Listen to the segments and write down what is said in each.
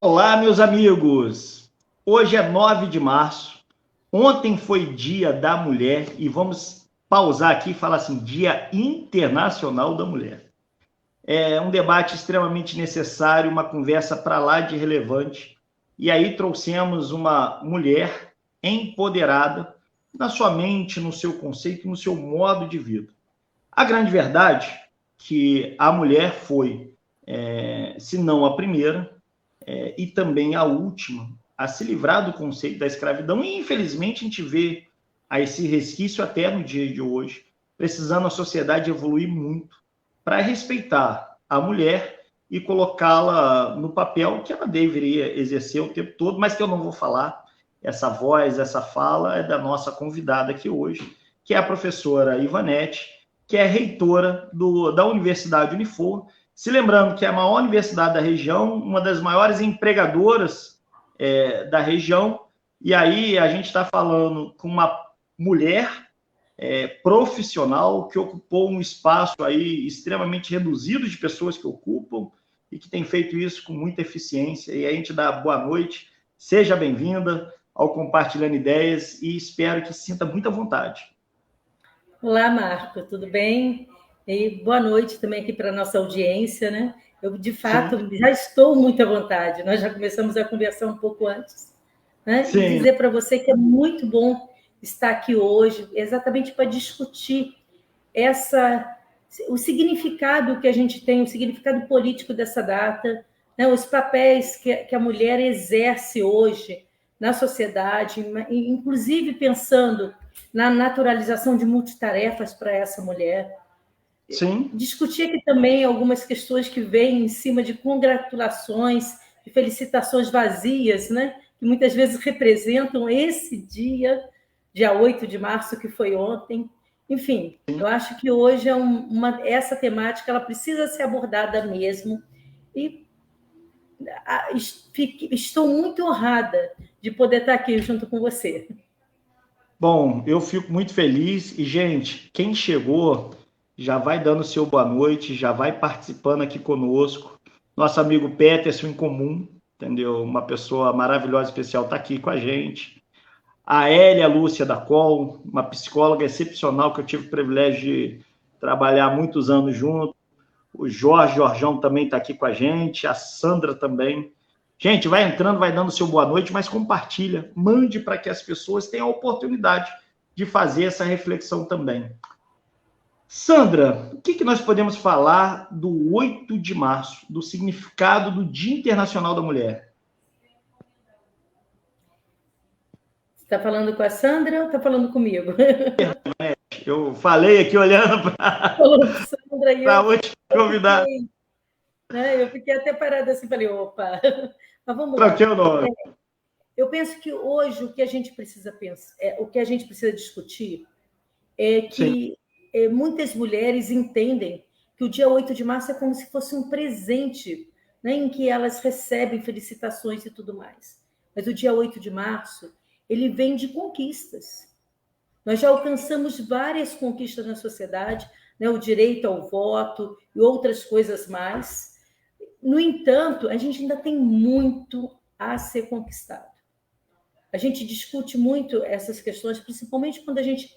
Olá, meus amigos! Hoje é 9 de março. Ontem foi Dia da Mulher e vamos pausar aqui e falar assim, Dia Internacional da Mulher. É um debate extremamente necessário, uma conversa para lá de relevante. E aí trouxemos uma mulher empoderada na sua mente, no seu conceito, no seu modo de vida. A grande verdade é que a mulher foi, se não a primeira, e também a última a se livrar do conceito da escravidão. E, infelizmente, a gente vê esse resquício até no dia de hoje, precisando a sociedade evoluir muito para respeitar a mulher e colocá-la no papel que ela deveria exercer o tempo todo, mas que eu não vou falar. Essa voz, essa fala é da nossa convidada aqui hoje, que é a professora Ivanete, que é reitora da Universidade Unifor, se lembrando que é a maior universidade da região, uma das maiores empregadoras da região, e aí a gente está falando com uma mulher profissional que ocupou um espaço aí extremamente reduzido de pessoas que ocupam e que tem feito isso com muita eficiência. E a gente dá boa noite, seja bem-vinda ao Compartilhando Ideias e espero que sinta muita vontade. Olá, Marco, tudo bem? E boa noite também aqui para a nossa audiência, né? Eu, de fato, Sim. Já estou muito à vontade. Nós já começamos a conversar um pouco antes, né? Sim. E dizer para você que é muito bom estar aqui hoje, exatamente para discutir o significado que a gente tem, o significado político dessa data, né? Os papéis que a mulher exerce hoje na sociedade, inclusive pensando na naturalização de multitarefas para essa mulher. Sim. Discutir aqui também algumas questões que vêm em cima de congratulações e felicitações vazias, né? Que muitas vezes representam esse dia 8 de março, que foi ontem. Enfim, eu acho que hoje essa temática ela precisa ser abordada mesmo. E estou muito honrada de poder estar aqui junto com você. Bom, eu fico muito feliz. E, gente, quem chegou já vai dando seu boa noite, já vai participando aqui conosco. Nosso amigo Peterson em comum, entendeu? Uma pessoa maravilhosa, especial, está aqui com a gente. A Hélia Lúcia da Col, uma psicóloga excepcional que eu tive o privilégio de trabalhar muitos anos junto. O Jorjão também está aqui com a gente, a Sandra também. Gente, vai entrando, vai dando seu boa noite, mas compartilha, mande para que as pessoas tenham a oportunidade de fazer essa reflexão também. Sandra, o que nós podemos falar do 8 de março, do significado do Dia Internacional da Mulher? Você está falando com a Sandra ou está falando comigo? Eu falei aqui olhando para a última convidada. Eu fiquei até parada assim, falei, opa, mas vamos lá. Troquei o nome. Eu penso que hoje o que a gente precisa pensar, o que a gente precisa discutir é que muitas mulheres entendem que o dia 8 de março é como se fosse um presente, né, em que elas recebem felicitações e tudo mais. Mas o dia 8 de março, ele vem de conquistas. Nós já alcançamos várias conquistas na sociedade, né, o direito ao voto e outras coisas mais. No entanto, a gente ainda tem muito a ser conquistado. A gente discute muito essas questões, principalmente quando a gente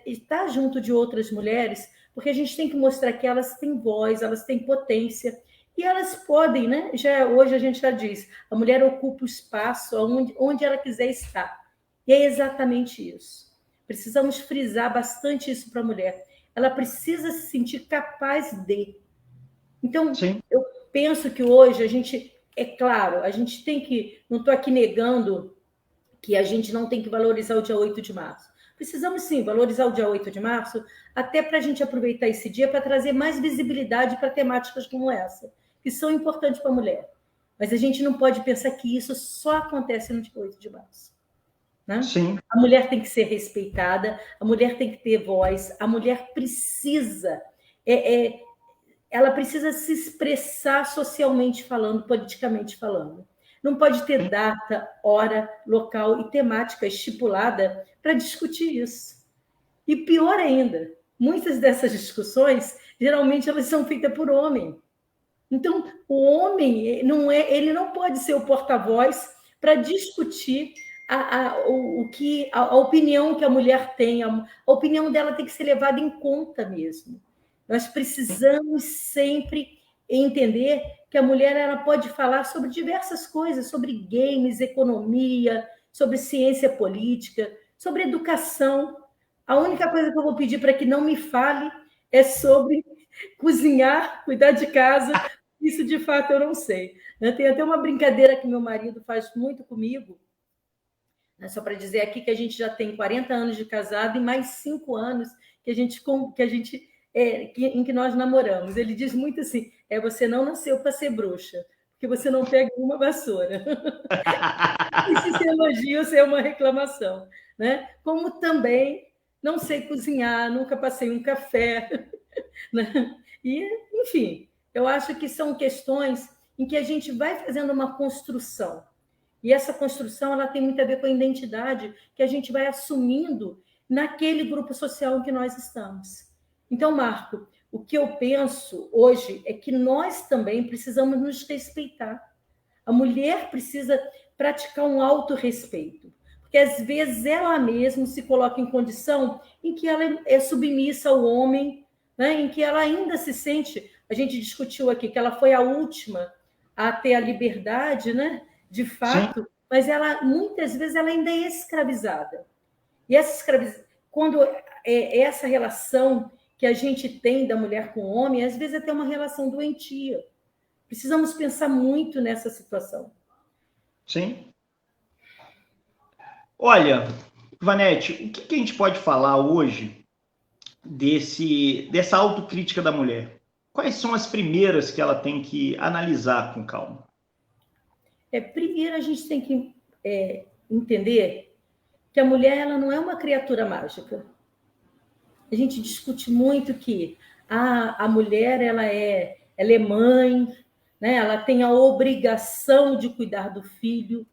está junto de outras mulheres, porque a gente tem que mostrar que elas têm voz, elas têm potência, e elas podem, né? Hoje a gente já diz, a mulher ocupa o espaço onde ela quiser estar. E é exatamente isso. Precisamos frisar bastante isso para a mulher. Ela precisa se sentir capaz de. Então, Sim. Eu penso que hoje a gente, é claro, a gente tem que, não estou aqui negando que a gente não tem que valorizar o dia 8 de março. Precisamos, sim, valorizar o dia 8 de março, até para a gente aproveitar esse dia para trazer mais visibilidade para temáticas como essa, que são importantes para a mulher. Mas a gente não pode pensar que isso só acontece no dia 8 de março. Né? Sim. A mulher tem que ser respeitada, a mulher tem que ter voz, a mulher precisa... ela precisa se expressar socialmente falando, politicamente falando. Não pode ter data, hora, local e temática estipulada para discutir isso. E pior ainda, muitas dessas discussões, geralmente, elas são feitas por homem. Então, o homem ele não pode ser o porta-voz para discutir a opinião que a mulher tem. A opinião dela tem que ser levada em conta mesmo. Nós precisamos sempre entender que a mulher ela pode falar sobre diversas coisas, sobre games, economia, sobre ciência política, sobre educação. A única coisa que eu vou pedir para que não me fale é sobre cozinhar, cuidar de casa. Isso, de fato, eu não sei. Tem até uma brincadeira que meu marido faz muito comigo, só para dizer aqui que a gente já tem 40 anos de casado e mais 5 anos em que nós namoramos. Ele diz muito assim: você não nasceu para ser bruxa, porque você não pega uma vassoura. E se elogio, isso é uma reclamação, né? Como também não sei cozinhar, nunca passei um café, né? E, enfim, eu acho que são questões em que a gente vai fazendo uma construção. E essa construção ela tem muito a ver com a identidade que a gente vai assumindo naquele grupo social em que nós estamos. Então, Marco, o que eu penso hoje é que nós também precisamos nos respeitar. A mulher precisa praticar um autorrespeito, porque às vezes ela mesma se coloca em condição em que ela é submissa ao homem, né? Em que ela ainda se sente, a gente discutiu aqui que ela foi a última a ter a liberdade, né? De fato, sim, mas ela muitas vezes ela ainda é escravizada. E quando essa relação que a gente tem da mulher com o homem, às vezes é até uma relação doentia. Precisamos pensar muito nessa situação. Sim. Olha, Vanete, o que a gente pode falar hoje dessa autocrítica da mulher? Quais são as primeiras que ela tem que analisar com calma? Primeiro, a gente tem que entender que a mulher ela não é uma criatura mágica. A gente discute muito que a mulher ela é mãe, né? Ela tem a obrigação de cuidar do filho.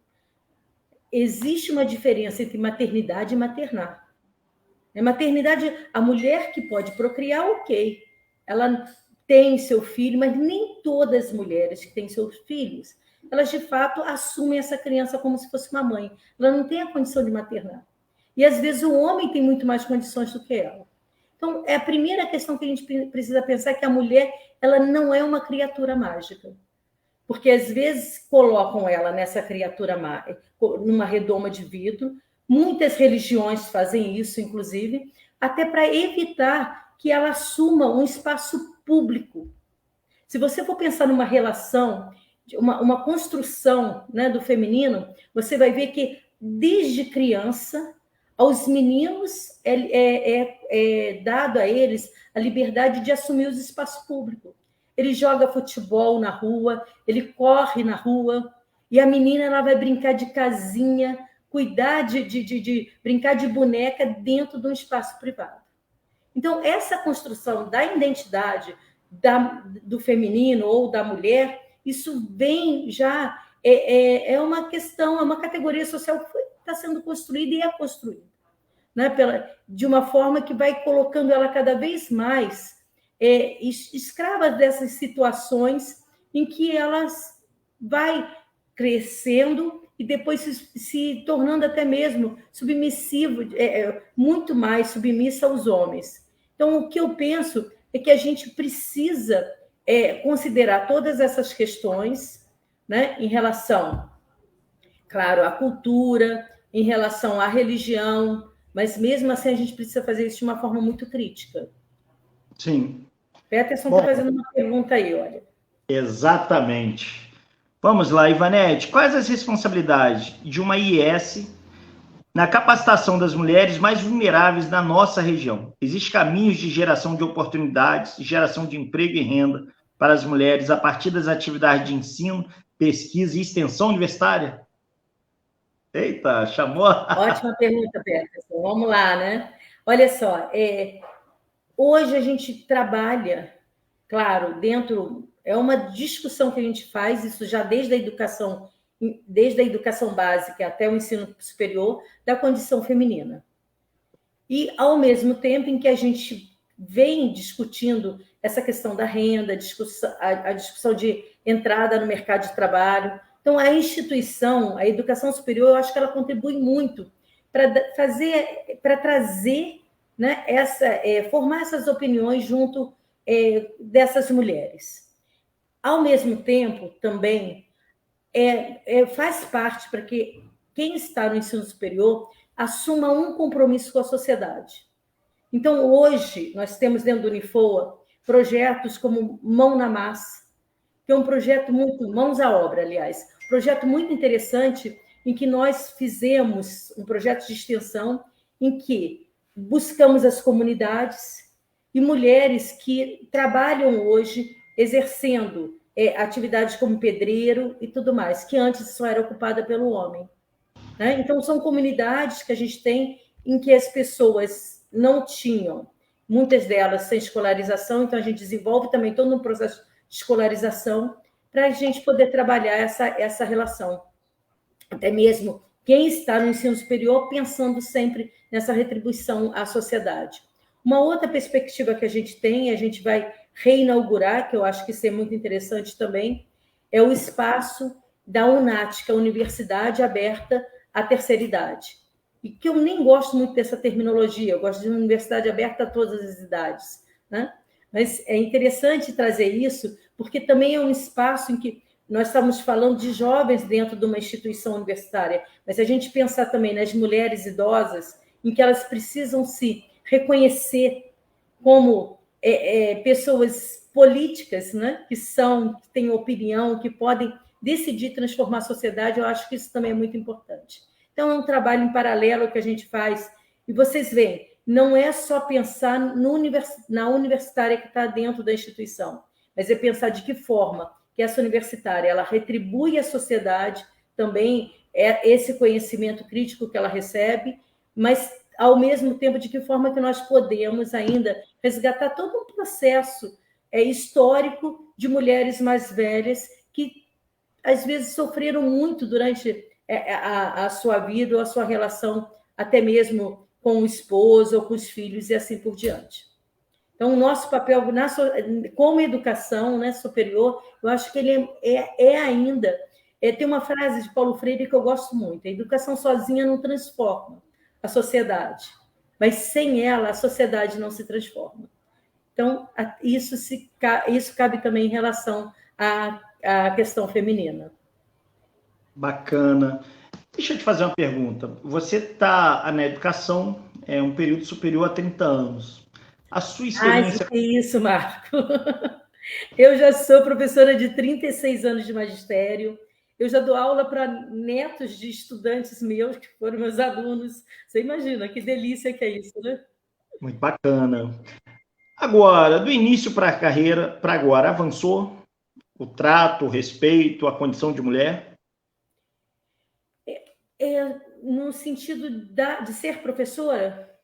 Existe uma diferença entre maternidade e maternar. Maternidade, a mulher que pode procriar, ok. Ela tem seu filho, mas nem todas as mulheres que têm seus filhos, elas de fato assumem essa criança como se fosse uma mãe. Ela não tem a condição de maternar. E às vezes o homem tem muito mais condições do que ela. Então, a primeira questão que a gente precisa pensar é que a mulher ela não é uma criatura mágica. Porque às vezes colocam ela nessa criatura numa redoma de vidro. Muitas religiões fazem isso, inclusive, até para evitar que ela assuma um espaço público. Se você for pensar numa relação, uma construção, né, do feminino, você vai ver que desde criança aos meninos é dado a eles a liberdade de assumir os espaços públicos. Ele joga futebol na rua, ele corre na rua, e a menina ela vai brincar de casinha, cuidar de brincar de boneca dentro de um espaço privado. Então, essa construção da identidade do feminino ou da mulher, isso vem já, é uma questão, é uma categoria social que está sendo construída e é construída, né? De uma forma que vai colocando ela cada vez mais escrava dessas situações em que elas vai crescendo e depois se tornando até mesmo submissivo, muito mais submissa aos homens. Então, o que eu penso é que a gente precisa considerar todas essas questões, né, em relação, claro, à cultura, em relação à religião, mas mesmo assim a gente precisa fazer isso de uma forma muito crítica. Sim. Peterson está fazendo uma pergunta aí, olha. Exatamente. Vamos lá, Ivanete. Quais as responsabilidades de uma IS na capacitação das mulheres mais vulneráveis da nossa região? Existem caminhos de geração de oportunidades, geração de emprego e renda para as mulheres a partir das atividades de ensino, pesquisa e extensão universitária? Eita, chamou? Ótima pergunta, Peterson. Vamos lá, né? Olha só, hoje a gente trabalha, claro, é uma discussão que a gente faz, isso já desde a educação básica até o ensino superior, da condição feminina. E, ao mesmo tempo em que a gente vem discutindo essa questão da renda, a discussão de entrada no mercado de trabalho. Então, a instituição, a educação superior, eu acho que ela contribui muito para trazer, né, formar essas opiniões junto dessas mulheres. Ao mesmo tempo, também, faz parte para que quem está no ensino superior assuma um compromisso com a sociedade. Então, hoje, nós temos dentro do Unifoa projetos como Mão na Massa, que é um projeto mãos à obra, aliás, projeto muito interessante, em que nós fizemos um projeto de extensão em que buscamos as comunidades e mulheres que trabalham hoje exercendo atividades como pedreiro e tudo mais, que antes só era ocupada pelo homem. Né? Então, são comunidades que a gente tem em que as pessoas não tinham, muitas delas sem escolarização, então a gente desenvolve também todo um processo de escolarização para a gente poder trabalhar essa relação. Até mesmo quem está no ensino superior pensando sempre nessa retribuição à sociedade. Uma outra perspectiva que a gente tem, a gente vai reinaugurar, que eu acho que isso é muito interessante também, é o espaço da UNAT, que é a Universidade Aberta à Terceira Idade. E que eu nem gosto muito dessa terminologia, eu gosto de universidade aberta a todas as idades, né? Mas é interessante trazer isso, porque também é um espaço em que nós estamos falando de jovens dentro de uma instituição universitária, mas se a gente pensar também nas mulheres idosas, em que elas precisam se reconhecer como pessoas políticas, né? Que têm opinião, que podem decidir transformar a sociedade, eu acho que isso também é muito importante. Então, é um trabalho em paralelo que a gente faz. E vocês veem, não é só pensar na universitária que está dentro da instituição, mas é pensar de que forma que essa universitária ela retribui à sociedade também esse conhecimento crítico que ela recebe, mas, ao mesmo tempo, de que forma que nós podemos ainda resgatar todo um processo histórico de mulheres mais velhas que, às vezes, sofreram muito durante a sua vida ou a sua relação, até mesmo com o esposo ou com os filhos e assim por diante. Então, o nosso papel como educação, né, superior, eu acho que ele ainda... tem uma frase de Paulo Freire que eu gosto muito: a educação sozinha não transforma a sociedade, mas sem ela a sociedade não se transforma. Então, isso cabe também em relação à questão feminina. Bacana. Deixa eu te fazer uma pergunta. Você está na educação, um período superior a 30 anos. A sua experiência... Que isso, Marco. Eu já sou professora de 36 anos de magistério. Eu já dou aula para netos de estudantes meus, que foram meus alunos. Você imagina, que delícia que é isso, né? Muito bacana. Agora, do início para a carreira, para agora, avançou o trato, o respeito, a condição de mulher? No sentido de ser professora?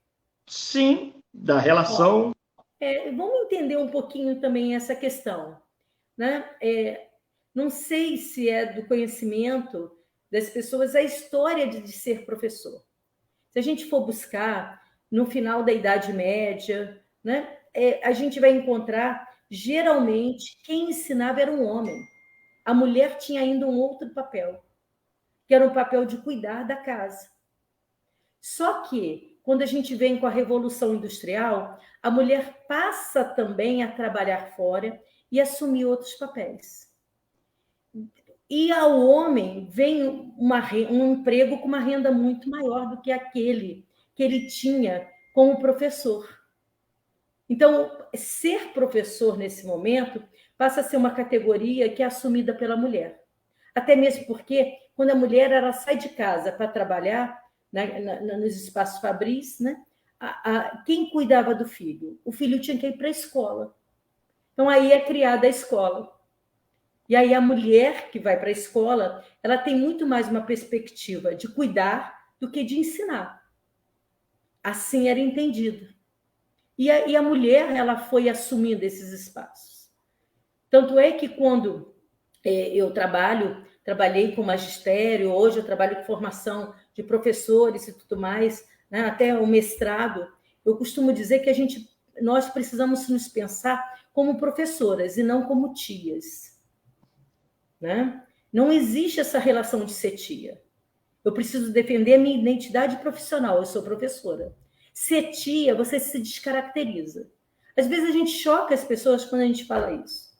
Sim, da relação. Vamos entender um pouquinho também essa questão, né? Não sei se é do conhecimento das pessoas a história de ser professor. Se a gente for buscar no final da Idade Média, né, a gente vai encontrar, geralmente, quem ensinava era um homem. A mulher tinha ainda um outro papel, que era o papel de cuidar da casa. Só que, quando a gente vem com a Revolução Industrial, a mulher passa também a trabalhar fora e assumir outros papéis. E ao homem vem um emprego com uma renda muito maior do que aquele que ele tinha como professor. Então, ser professor nesse momento passa a ser uma categoria que é assumida pela mulher. Até mesmo porque, quando a mulher ela sai de casa para trabalhar, nos espaços fabris, né? Quem cuidava do filho? O filho tinha que ir para a escola. Então, aí é criada a escola. E aí a mulher que vai para a escola, ela tem muito mais uma perspectiva de cuidar do que de ensinar. Assim era entendido. E a mulher, ela foi assumindo esses espaços. Tanto é que quando eu trabalhei com magistério, hoje eu trabalho com formação de professores e tudo mais, né, até o mestrado, eu costumo dizer que a gente nós precisamos nos pensar como professoras e não como tias, né? Não existe essa relação de ser tia. Eu preciso defender a minha identidade profissional, eu sou professora. Ser tia, você se descaracteriza. Às vezes a gente choca as pessoas quando a gente fala isso.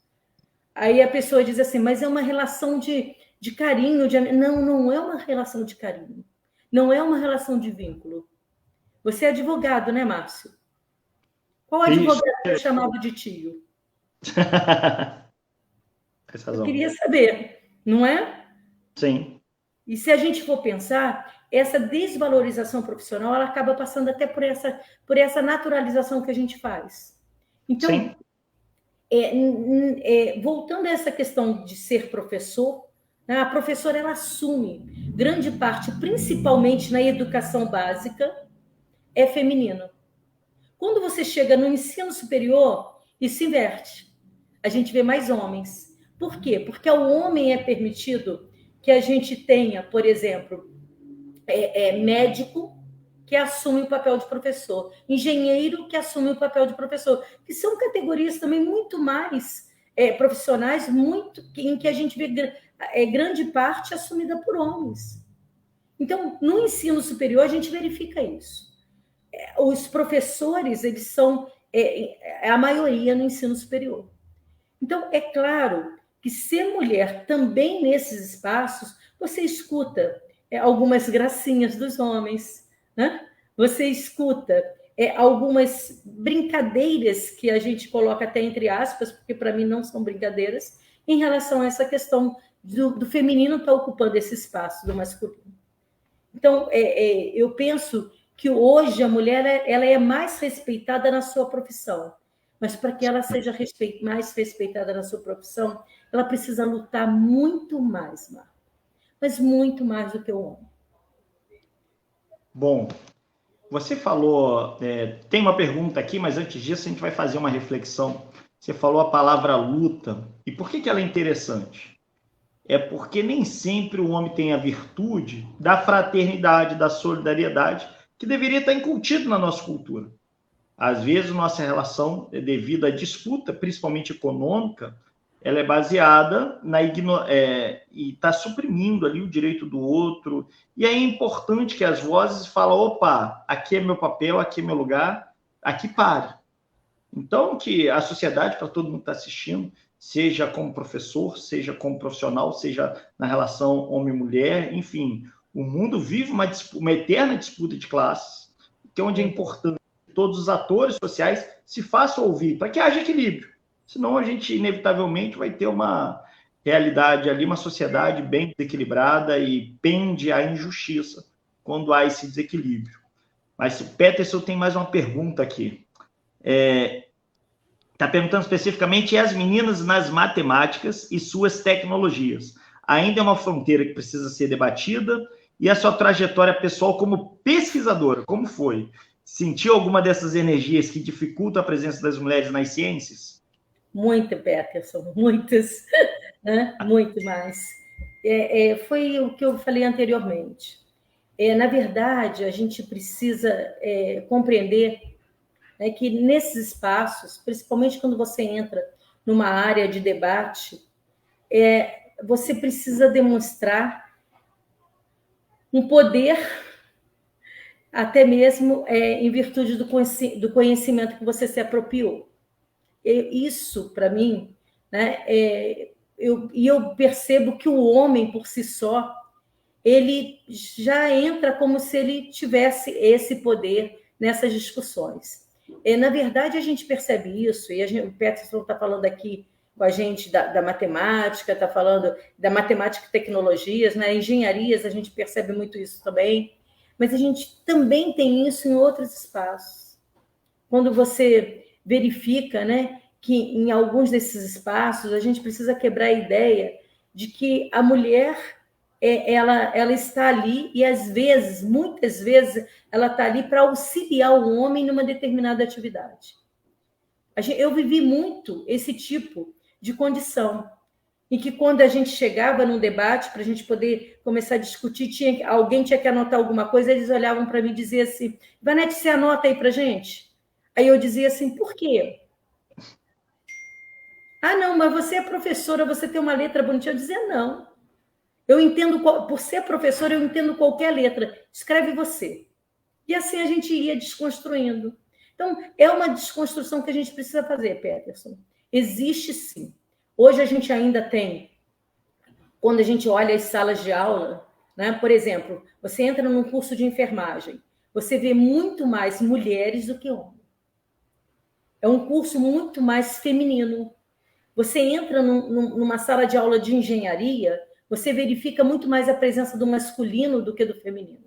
Aí a pessoa diz assim, mas é uma relação de carinho. Não, não é uma relação de carinho. Não é uma relação de vínculo. Você é advogado, né, Márcio? Qual advogado é chamado de tio? Eu queria saber, não é? Sim. E se a gente for pensar, essa desvalorização profissional, ela acaba passando até por essa naturalização que a gente faz. Então, voltando a essa questão de ser professor, né, a professora ela assume grande parte, principalmente na educação básica, é feminino. Quando você chega no ensino superior, isso inverte. A gente vê mais homens. Por quê? Porque ao homem é permitido que a gente tenha, por exemplo, médico que assume o papel de professor, engenheiro que assume o papel de professor, que são categorias também muito mais profissionais, em que a gente vê grande parte assumida por homens. Então, no ensino superior, a gente verifica isso. Os professores, eles são a maioria no ensino superior. Então, é claro que ser mulher também nesses espaços, você escuta algumas gracinhas dos homens, né? Você escuta algumas brincadeiras que a gente coloca até entre aspas, porque para mim não são brincadeiras, em relação a essa questão do feminino estar ocupando esse espaço do masculino. Então, eu penso que hoje a mulher ela é mais respeitada na sua profissão, mas para que ela seja mais respeitada na sua profissão, ela precisa lutar muito mais, Marco, mas muito mais do que o homem. Bom, você falou, tem uma pergunta aqui, mas antes disso a gente vai fazer uma reflexão. Você falou a palavra luta, e por que ela é interessante? É porque nem sempre o homem tem a virtude da fraternidade, da solidariedade, que deveria estar incutido na nossa cultura. Às vezes, nossa relação, devido à disputa, principalmente econômica, ela é baseada e está suprimindo ali o direito do outro. E é importante que as vozes falem, opa, aqui é meu papel, aqui é meu lugar, aqui pare. Então, que a sociedade, para todo mundo que está assistindo, seja como professor, seja como profissional, seja na relação homem-mulher, enfim, o mundo vive uma eterna disputa de classes, que é onde é importante que todos os atores sociais se façam ouvir, para que haja equilíbrio. Senão a gente, inevitavelmente, vai ter uma realidade ali, uma sociedade bem desequilibrada e pende à injustiça quando há esse desequilíbrio. Mas, Peterson, tem mais uma pergunta aqui. Está perguntando especificamente as meninas nas matemáticas e suas tecnologias. Ainda é uma fronteira que precisa ser debatida? E a sua trajetória pessoal como pesquisadora, como foi? Sentiu alguma dessas energias que dificultam a presença das mulheres nas ciências? Muito, Peterson, muitas, né? Muito mais. Foi o que eu falei anteriormente. Na verdade, a gente precisa compreender que nesses espaços, principalmente quando você entra numa área de debate, você precisa demonstrar um poder, até mesmo em virtude do conhecimento que você se apropriou. Isso, para mim, né, eu percebo que o homem, por si só, ele já entra como se ele tivesse esse poder nessas discussões. Na verdade, a gente percebe isso, e o Peterson está falando aqui com a gente da matemática, está falando da matemática e tecnologias, né? Engenharias, a gente percebe muito isso também, mas a gente também tem isso em outros espaços. Quando você verifica, né, que em alguns desses espaços a gente precisa quebrar a ideia de que a mulher ela está ali e, às vezes, muitas vezes, ela está ali para auxiliar o homem numa determinada atividade. Eu vivi muito esse tipo de condição, em que quando a gente chegava num debate, para a gente poder começar a discutir, alguém tinha que anotar alguma coisa, eles olhavam para mim e diziam assim, Vanete, você anota aí para a gente? Aí eu dizia assim, por quê? Ah, não, mas você é professora, você tem uma letra bonitinha. Eu dizia, não. Eu entendo, por ser professora, eu entendo qualquer letra. Escreve você. E assim a gente ia desconstruindo. Então, é uma desconstrução que a gente precisa fazer, Peterson. Existe sim. Hoje a gente ainda tem, quando a gente olha as salas de aula, né? Por exemplo, você entra num curso de enfermagem, você vê muito mais mulheres do que homens. É um curso muito mais feminino. Você entra numa sala de aula de engenharia, você verifica muito mais a presença do masculino do que do feminino.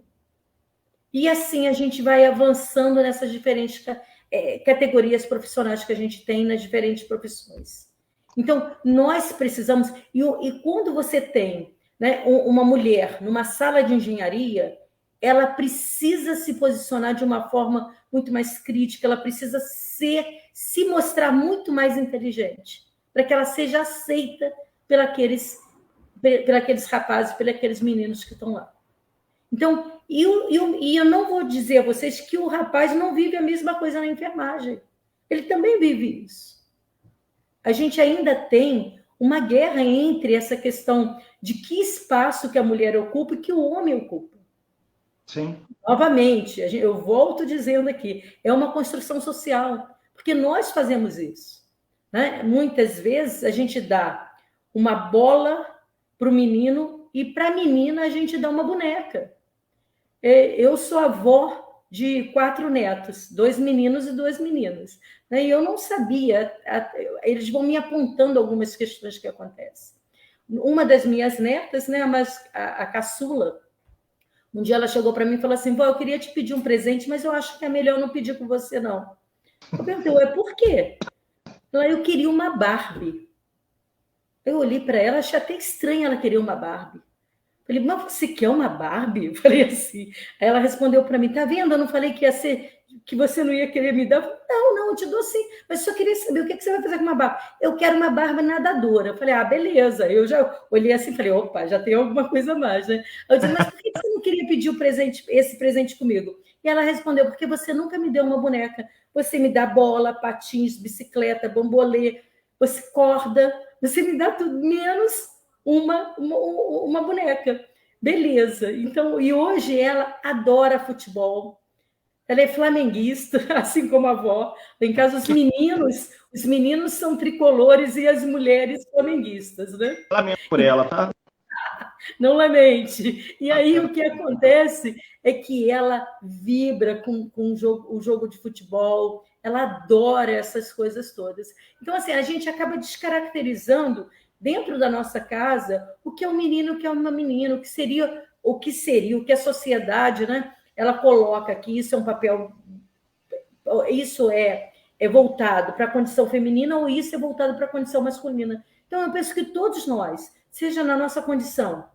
E assim a gente vai avançando nessas diferentes categorias profissionais que a gente tem nas diferentes profissões. Então, nós precisamos... E quando você tem, né, uma mulher numa sala de engenharia, ela precisa se posicionar de uma forma muito mais crítica, ela precisa se mostrar muito mais inteligente, para que ela seja aceita pelos aqueles rapazes, pelos aqueles meninos que estão lá. Então, e eu não vou dizer a vocês que o rapaz não vive a mesma coisa na enfermagem. Ele também vive isso. A gente ainda tem uma guerra entre essa questão de que espaço que a mulher ocupa e que o homem ocupa. Sim. Novamente, eu volto dizendo aqui, é uma construção social, porque nós fazemos isso. Né? Muitas vezes a gente dá uma bola para o menino e para a menina a gente dá uma boneca. Eu sou avó de 4 netos, 2 meninos e 2 meninas. Né? E eu não sabia, eles vão me apontando algumas questões que acontecem. Uma das minhas netas, né, mas a caçula, um dia ela chegou para mim e falou assim, vó, eu queria te pedir um presente, mas eu acho que é melhor não pedir com você, não. Eu perguntei, por quê? Eu queria uma Barbie. Eu olhei para ela, achei até estranho ela querer uma Barbie. Falei, mas você quer uma Barbie? Eu falei assim. Aí ela respondeu para mim, tá vendo? Eu não falei que ia ser, que você não ia querer me dar? Falei, não, eu te dou sim. Mas só queria saber o que você vai fazer com uma Barbie. Eu quero uma Barbie nadadora. Eu falei, beleza. Eu já olhei assim e falei, opa, já tem alguma coisa a mais, né? Eu disse, mas por que você não queria pedir esse presente comigo? E ela respondeu, porque você nunca me deu uma boneca. Você me dá bola, patins, bicicleta, bambolê, você corda, você me dá tudo, menos uma boneca. Beleza. Então, e hoje ela adora futebol. Ela é flamenguista, assim como a avó. Em casa, os meninos são tricolores e as mulheres flamenguistas, né? Lamento por ela, tá? Não lamente. E aí o que acontece é que ela vibra com o jogo de futebol, ela adora essas coisas todas. Então, assim, a gente acaba descaracterizando dentro da nossa casa o que é um menino, o que é uma menina, o que a sociedade, né? Ela coloca que isso é um papel, isso é voltado para a condição feminina ou isso é voltado para a condição masculina. Então, eu penso que todos nós, seja na nossa condição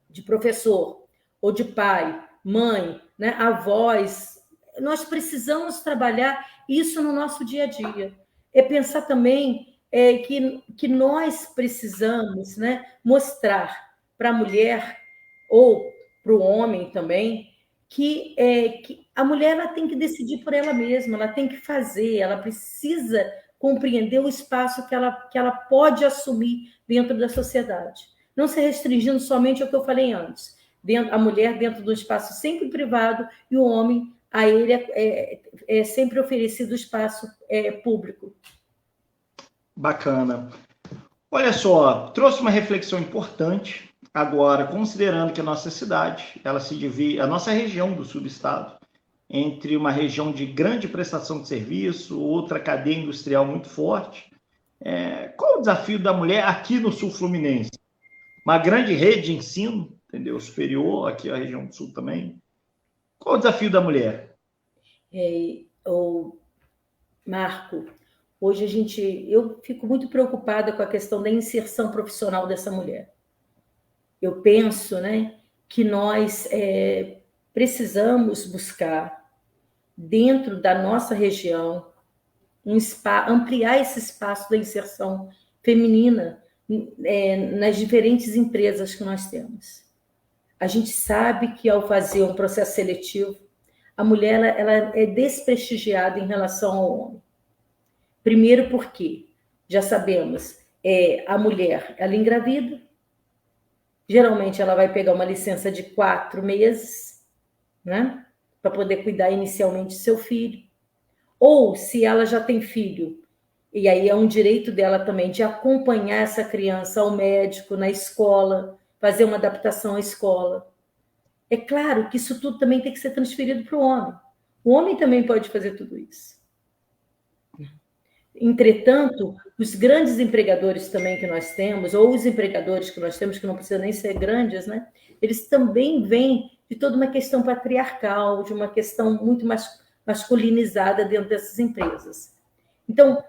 de professor, ou de pai, mãe, né, avós, nós precisamos trabalhar isso no nosso dia a dia. É pensar também que nós precisamos, né, mostrar para a mulher, ou para o homem também, que a mulher ela tem que decidir por ela mesma, ela tem que fazer, ela precisa compreender o espaço que ela pode assumir dentro da sociedade. Não se restringindo somente ao que eu falei antes. A mulher dentro do espaço sempre privado e o homem, a ele é sempre oferecido espaço público. Bacana. Olha só, trouxe uma reflexão importante. Agora, considerando que a nossa cidade, ela se divide, a nossa região do subestado, entre uma região de grande prestação de serviço, outra cadeia industrial muito forte. Qual o desafio da mulher aqui no sul fluminense? Uma grande rede de ensino, entendeu? Superior, aqui a região do sul também. Qual o desafio da mulher? Marco, hoje eu fico muito preocupada com a questão da inserção profissional dessa mulher. Eu penso, né, que nós precisamos buscar, dentro da nossa região, ampliar esse espaço da inserção feminina nas diferentes empresas que nós temos. A gente sabe que, ao fazer um processo seletivo, a mulher ela é desprestigiada em relação ao homem. Primeiro porque, já sabemos, a mulher, ela engravida, geralmente ela vai pegar uma licença de 4 meses, né, para poder cuidar inicialmente do seu filho. Ou, se ela já tem filho, e aí é um direito dela também de acompanhar essa criança ao médico, na escola, fazer uma adaptação à escola. É claro que isso tudo também tem que ser transferido para o homem. O homem também pode fazer tudo isso. Entretanto, os grandes empregadores também que nós temos, ou os empregadores que nós temos, que não precisam nem ser grandes, né? Eles também vêm de toda uma questão patriarcal, de uma questão muito mais masculinizada dentro dessas empresas. Então,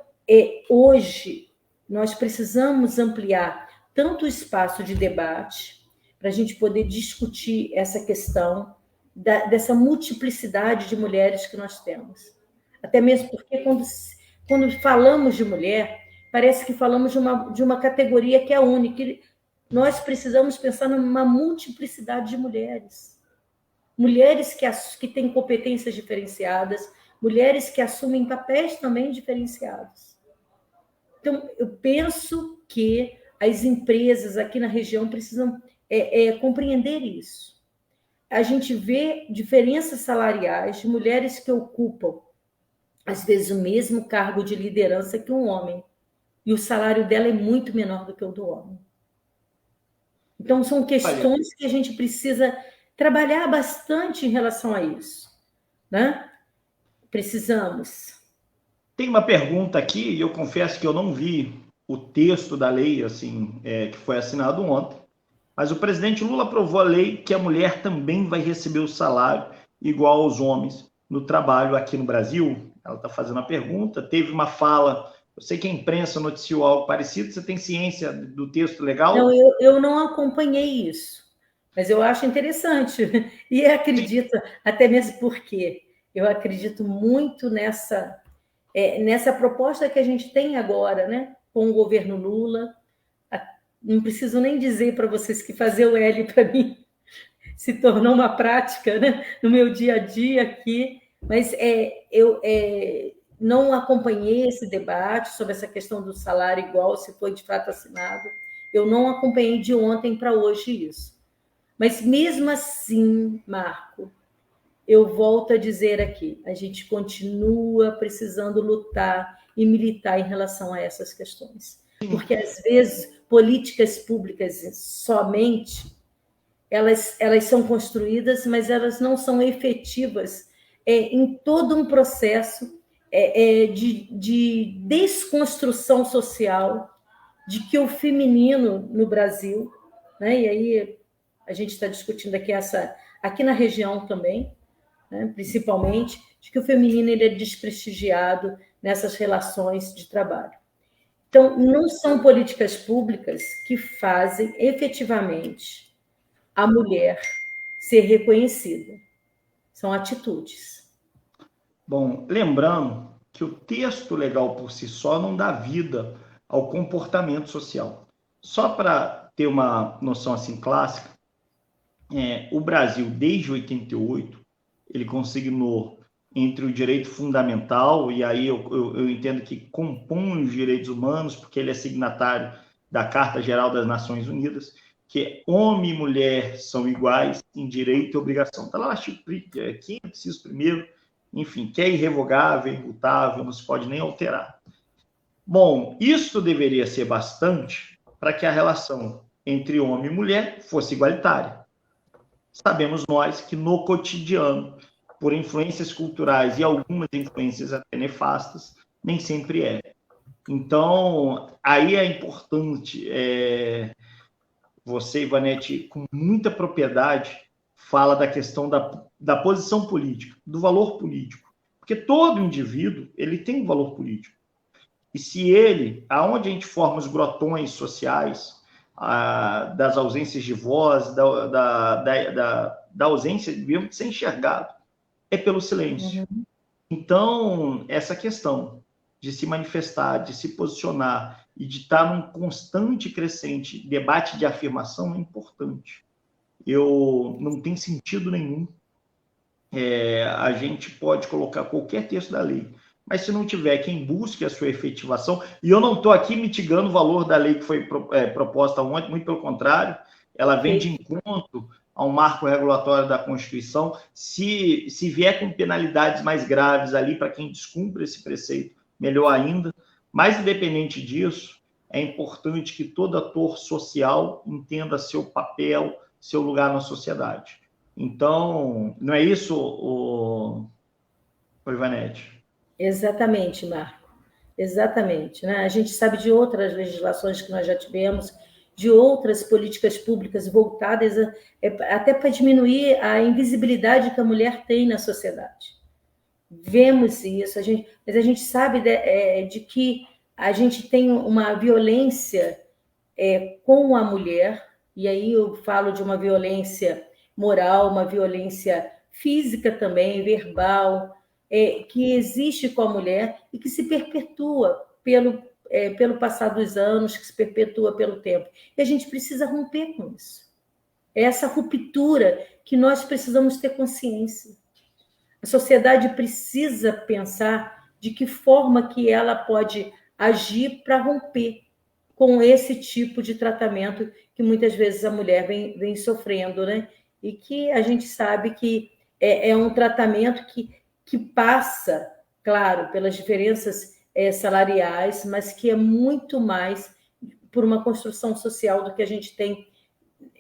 hoje, nós precisamos ampliar tanto o espaço de debate, para a gente poder discutir essa questão dessa multiplicidade de mulheres que nós temos. Até mesmo porque, quando falamos de mulher, parece que falamos de uma categoria que é única. Nós precisamos pensar numa multiplicidade de mulheres. Mulheres que têm competências diferenciadas, mulheres que assumem papéis também diferenciados. Então, eu penso que as empresas aqui na região precisam compreender isso. A gente vê diferenças salariais de mulheres que ocupam, às vezes, o mesmo cargo de liderança que um homem, e o salário dela é muito menor do que o do homem. Então, são questões que a gente precisa trabalhar bastante em relação a isso, né? Precisamos. Tem uma pergunta aqui, e eu confesso que eu não vi o texto da lei, assim, que foi assinado ontem, mas o presidente Lula aprovou a lei que a mulher também vai receber o salário igual aos homens no trabalho aqui no Brasil. Ela está fazendo a pergunta, teve uma fala, eu sei que a imprensa noticiou algo parecido, você tem ciência do texto legal? Não, eu não acompanhei isso, mas eu acho interessante, e acredito, até mesmo porque eu acredito muito nessa proposta que a gente tem agora, né, com o governo Lula. Não preciso nem dizer para vocês que fazer o L para mim se tornou uma prática, né, no meu dia a dia aqui, mas eu não acompanhei esse debate sobre essa questão do salário igual, se foi de fato assinado. Eu não acompanhei de ontem para hoje isso. Mas mesmo assim, Marco, eu volto a dizer aqui, a gente continua precisando lutar e militar em relação a essas questões. Porque, às vezes, políticas públicas somente, elas são construídas, mas elas não são efetivas em todo um processo de desconstrução social, de que o feminino no Brasil, né, e aí a gente está discutindo aqui na região também, né, principalmente, de que o feminino ele é desprestigiado nessas relações de trabalho. Então, não são políticas públicas que fazem efetivamente a mulher ser reconhecida. São atitudes. Bom, lembrando que o texto legal por si só não dá vida ao comportamento social. Só para ter uma noção assim clássica, o Brasil, desde 88, ele consignou entre o direito fundamental, e aí eu entendo que compõe os direitos humanos, porque ele é signatário da Carta Geral das Nações Unidas, que homem e mulher são iguais em direito e obrigação. Está lá o artigo 5º, inciso 1º, enfim, que é irrevogável, imutável, não se pode nem alterar. Bom, isso deveria ser bastante para que a relação entre homem e mulher fosse igualitária. Sabemos nós que no cotidiano, por influências culturais e algumas influências até nefastas, nem sempre é. Então, aí é importante, você, Ivanete, com muita propriedade, fala da questão da posição política, do valor político. Porque todo indivíduo, ele tem um valor político. E se ele, aonde a gente forma os grotões sociais, das ausências de voz, da ausência de ser enxergado, é pelo silêncio. Uhum. Então, essa questão de se manifestar, de se posicionar e de estar num constante e crescente debate de afirmação é importante. Eu não tem sentido nenhum a gente pode colocar qualquer texto da lei, mas se não tiver quem busque a sua efetivação, e eu não estou aqui mitigando o valor da lei que foi proposta ontem, muito pelo contrário, ela vem de encontro a um marco regulatório da Constituição. Se vier com penalidades mais graves ali para quem descumpre esse preceito, melhor ainda. Mas, independente disso, é importante que todo ator social entenda seu papel, seu lugar na sociedade. Então, não é isso, Ivanete? Exatamente, Marco. Exatamente. Né? A gente sabe de outras legislações que nós já tivemos, de outras políticas públicas voltadas até para diminuir a invisibilidade que a mulher tem na sociedade. Vemos isso, mas a gente sabe de que a gente tem uma violência com a mulher, e aí eu falo de uma violência moral, uma violência física também, verbal, que existe com a mulher e que se perpetua pelo passar dos anos, que se perpetua pelo tempo. E a gente precisa romper com isso. É essa ruptura que nós precisamos ter consciência. A sociedade precisa pensar de que forma que ela pode agir para romper com esse tipo de tratamento que muitas vezes a mulher vem sofrendo, né? E que a gente sabe que é um tratamento que passa, claro, pelas diferenças salariais, mas que é muito mais por uma construção social do que a gente tem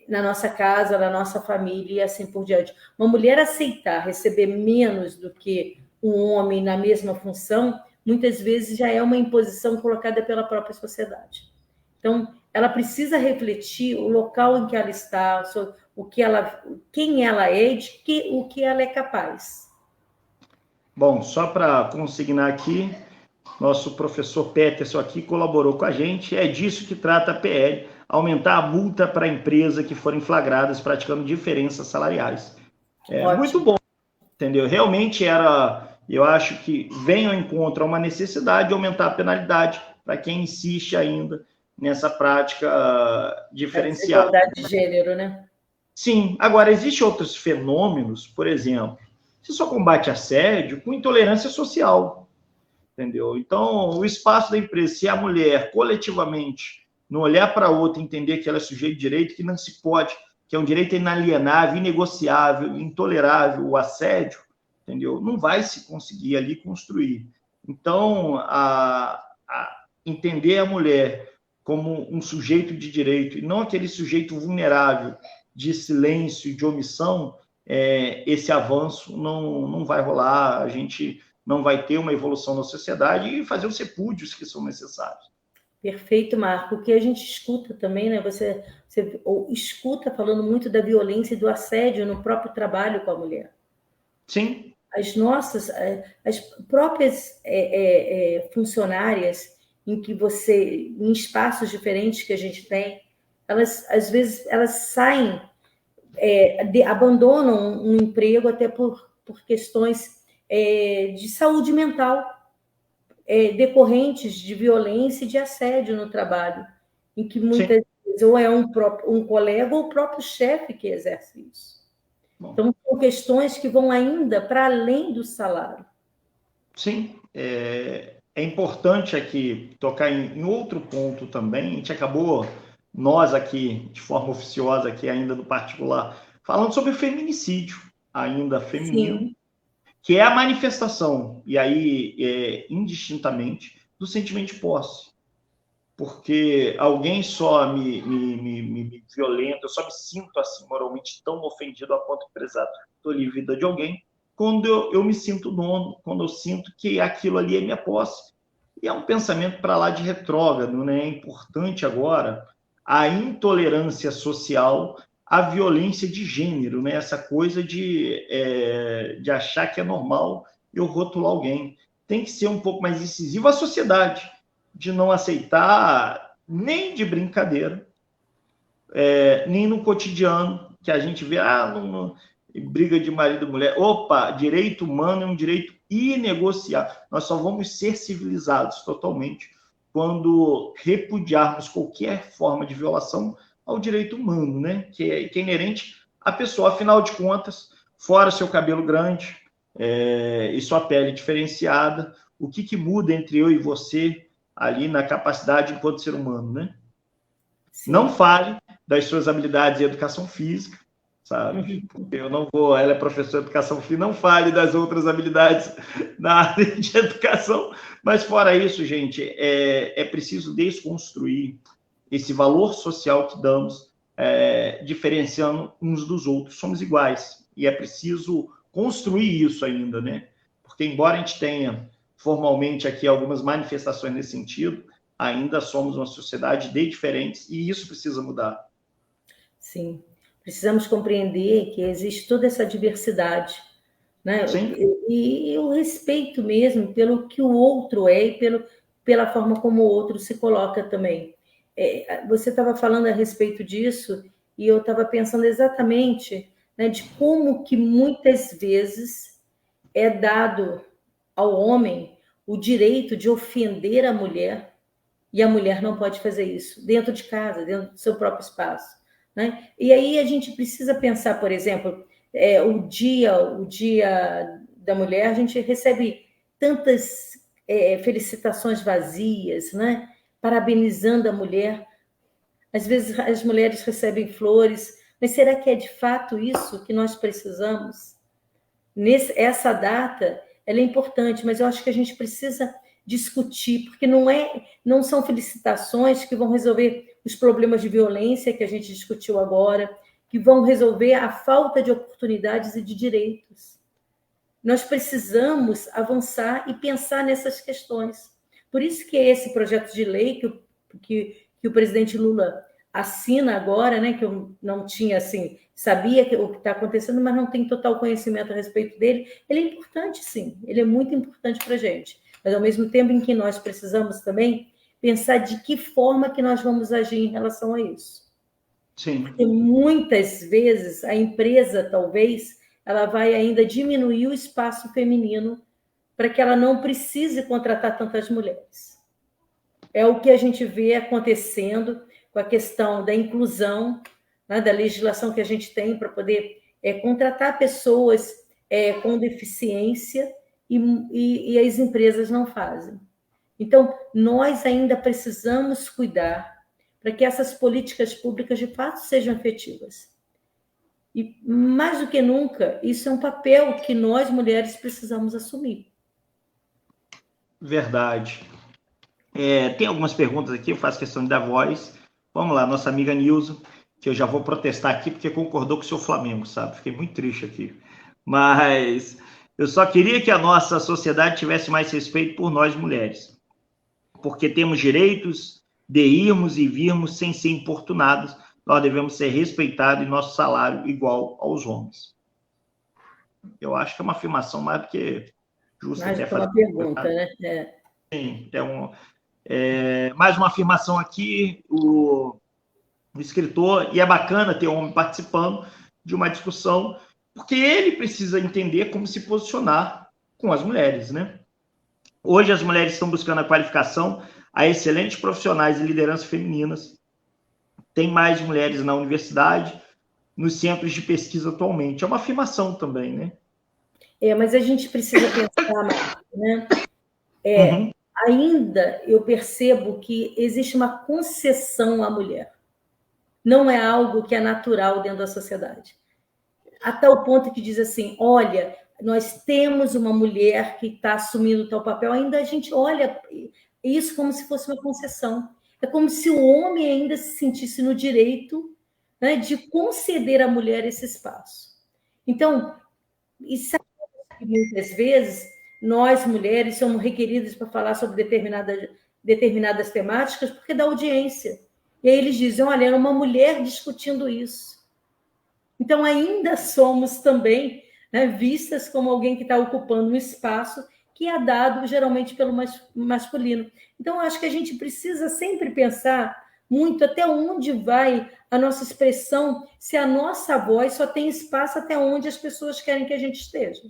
na nossa casa, na nossa família e assim por diante. Uma mulher aceitar receber menos do que um homem na mesma função, muitas vezes já é uma imposição colocada pela própria sociedade. Então, ela precisa refletir o local em que ela está, quem ela é e o que ela é capaz. Bom, só para consignar aqui, nosso professor Peterson aqui colaborou com a gente, é disso que trata a PL, aumentar a multa para a empresa que forem flagradas praticando diferenças salariais. Muito bom, entendeu? Realmente eu acho que vem ao encontro a uma necessidade de aumentar a penalidade para quem insiste ainda nessa prática diferenciada. Igualdade de gênero, né? Sim. Agora, existem outros fenômenos, por exemplo, você só combate assédio com intolerância social, entendeu? Então, o espaço da empresa, se a mulher coletivamente não olhar para a outra e entender que ela é sujeito de direito, que não se pode, que é um direito inalienável, inegociável, intolerável, o assédio, entendeu? Não vai se conseguir ali construir. Então, entender a mulher como um sujeito de direito e não aquele sujeito vulnerável de silêncio e de omissão, esse avanço não vai rolar, a gente não vai ter uma evolução na sociedade e fazer os repúdios que são necessários. Perfeito, Marco. O que a gente escuta também, né? Você escuta falando muito da violência e do assédio no próprio trabalho com a mulher. Sim. As próprias funcionárias em espaços diferentes que a gente tem, elas, às vezes, elas saem, abandonam um emprego até por questões de saúde mental, decorrentes de violência e de assédio no trabalho, em que muitas vezes ou é um colega ou o próprio chefe que exerce isso. Bom. Então, são questões que vão ainda para além do salário. Sim, é importante aqui tocar em outro ponto também. A gente acabou, nós aqui, de forma oficiosa, aqui ainda do particular, falando sobre o feminicídio, ainda feminino. Sim. Que é a manifestação, e aí indistintamente, do sentimento de posse. Porque alguém só me violenta, eu só me sinto assim moralmente tão ofendido a ponto de precisar tolir a vida de alguém, quando eu me sinto dono, quando eu sinto que aquilo ali é minha posse. E é um pensamento para lá de retrógrado, né? É importante agora a intolerância social, a violência de gênero, né? Essa coisa de achar que é normal eu rotular alguém. Tem que ser um pouco mais incisivo a sociedade, de não aceitar nem de brincadeira, nem no cotidiano, que a gente vê, briga de marido e mulher. Opa, direito humano é um direito inegociável. Nós só vamos ser civilizados totalmente quando repudiarmos qualquer forma de violação ao direito humano, né? Que é inerente à pessoa. Afinal de contas, fora seu cabelo grande e sua pele diferenciada, o que muda entre eu e você ali na capacidade enquanto ser humano, né? Sim. Não fale das suas habilidades em educação física, sabe? Porque eu não vou, ela é professora de educação física, não fale das outras habilidades na área de educação, mas fora isso, gente, é preciso desconstruir esse valor social que damos, diferenciando uns dos outros. Somos iguais, e é preciso construir isso ainda, né? Porque embora a gente tenha formalmente aqui algumas manifestações nesse sentido, ainda somos uma sociedade de diferentes, e isso precisa mudar. Sim, precisamos compreender que existe toda essa diversidade, né? Sim. E o respeito mesmo pelo que o outro é e pela forma como o outro se coloca também. Você estava falando a respeito disso, e eu estava pensando exatamente, né, de como que muitas vezes é dado ao homem o direito de ofender a mulher, e a mulher não pode fazer isso dentro de casa, dentro do seu próprio espaço, né? E aí a gente precisa pensar, por exemplo, o dia da mulher, a gente recebe tantas felicitações vazias, né? Parabenizando a mulher. Às vezes as mulheres recebem flores, mas será que é de fato isso que nós precisamos? Essa data, ela é importante, mas eu acho que a gente precisa discutir, porque não são felicitações que vão resolver os problemas de violência que a gente discutiu agora, que vão resolver a falta de oportunidades e de direitos. Nós precisamos avançar e pensar nessas questões. Por isso que esse projeto de lei que o presidente Lula assina agora, né, que eu não tinha, assim, sabia o que está acontecendo, mas não tenho total conhecimento a respeito dele, ele é importante, sim, ele é muito importante para a gente, mas ao mesmo tempo em que nós precisamos também pensar de que forma que nós vamos agir em relação a isso. Sim. Porque muitas vezes a empresa, talvez, ela vai ainda diminuir o espaço feminino para que ela não precise contratar tantas mulheres. É o que a gente vê acontecendo com a questão da inclusão, né, da legislação que a gente tem para poder contratar pessoas com deficiência e as empresas não fazem. Então, nós ainda precisamos cuidar para que essas políticas públicas, de fato, sejam efetivas. E, mais do que nunca, isso é um papel que nós, mulheres, precisamos assumir. Verdade. Tem algumas perguntas aqui, eu faço questão de dar voz. Vamos lá, nossa amiga Nilza, que eu já vou protestar aqui porque concordou com o seu Flamengo, sabe? Fiquei muito triste aqui. Mas eu só queria que a nossa sociedade tivesse mais respeito por nós mulheres, porque temos direitos de irmos e virmos sem ser importunados. Nós devemos ser respeitados e nosso salário igual aos homens. Eu acho que é uma afirmação mais do que justa. Mais do que uma pergunta, né? Sim, mais uma afirmação aqui, o escritor, e é bacana ter um homem participando de uma discussão, porque ele precisa entender como se posicionar com as mulheres, né? Hoje as mulheres estão buscando a qualificação a excelentes profissionais e lideranças femininas. Tem mais mulheres na universidade, nos centros de pesquisa atualmente. É uma afirmação também, né? Mas a gente precisa pensar, Marcos, né? Ainda eu percebo que existe uma concessão à mulher. Não é algo que é natural dentro da sociedade. A tal ponto que diz assim, olha, nós temos uma mulher que está assumindo tal papel, ainda a gente olha isso como se fosse uma concessão. É como se o homem ainda se sentisse no direito, né, de conceder à mulher esse espaço. Então, isso muitas vezes nós, mulheres, somos requeridas para falar sobre determinadas temáticas porque dá audiência. E aí eles dizem, olha, era uma mulher discutindo isso. Então, ainda somos também, né, vistas como alguém que está ocupando um espaço que é dado geralmente pelo masculino. Então, acho que a gente precisa sempre pensar muito até onde vai a nossa expressão, se a nossa voz só tem espaço até onde as pessoas querem que a gente esteja.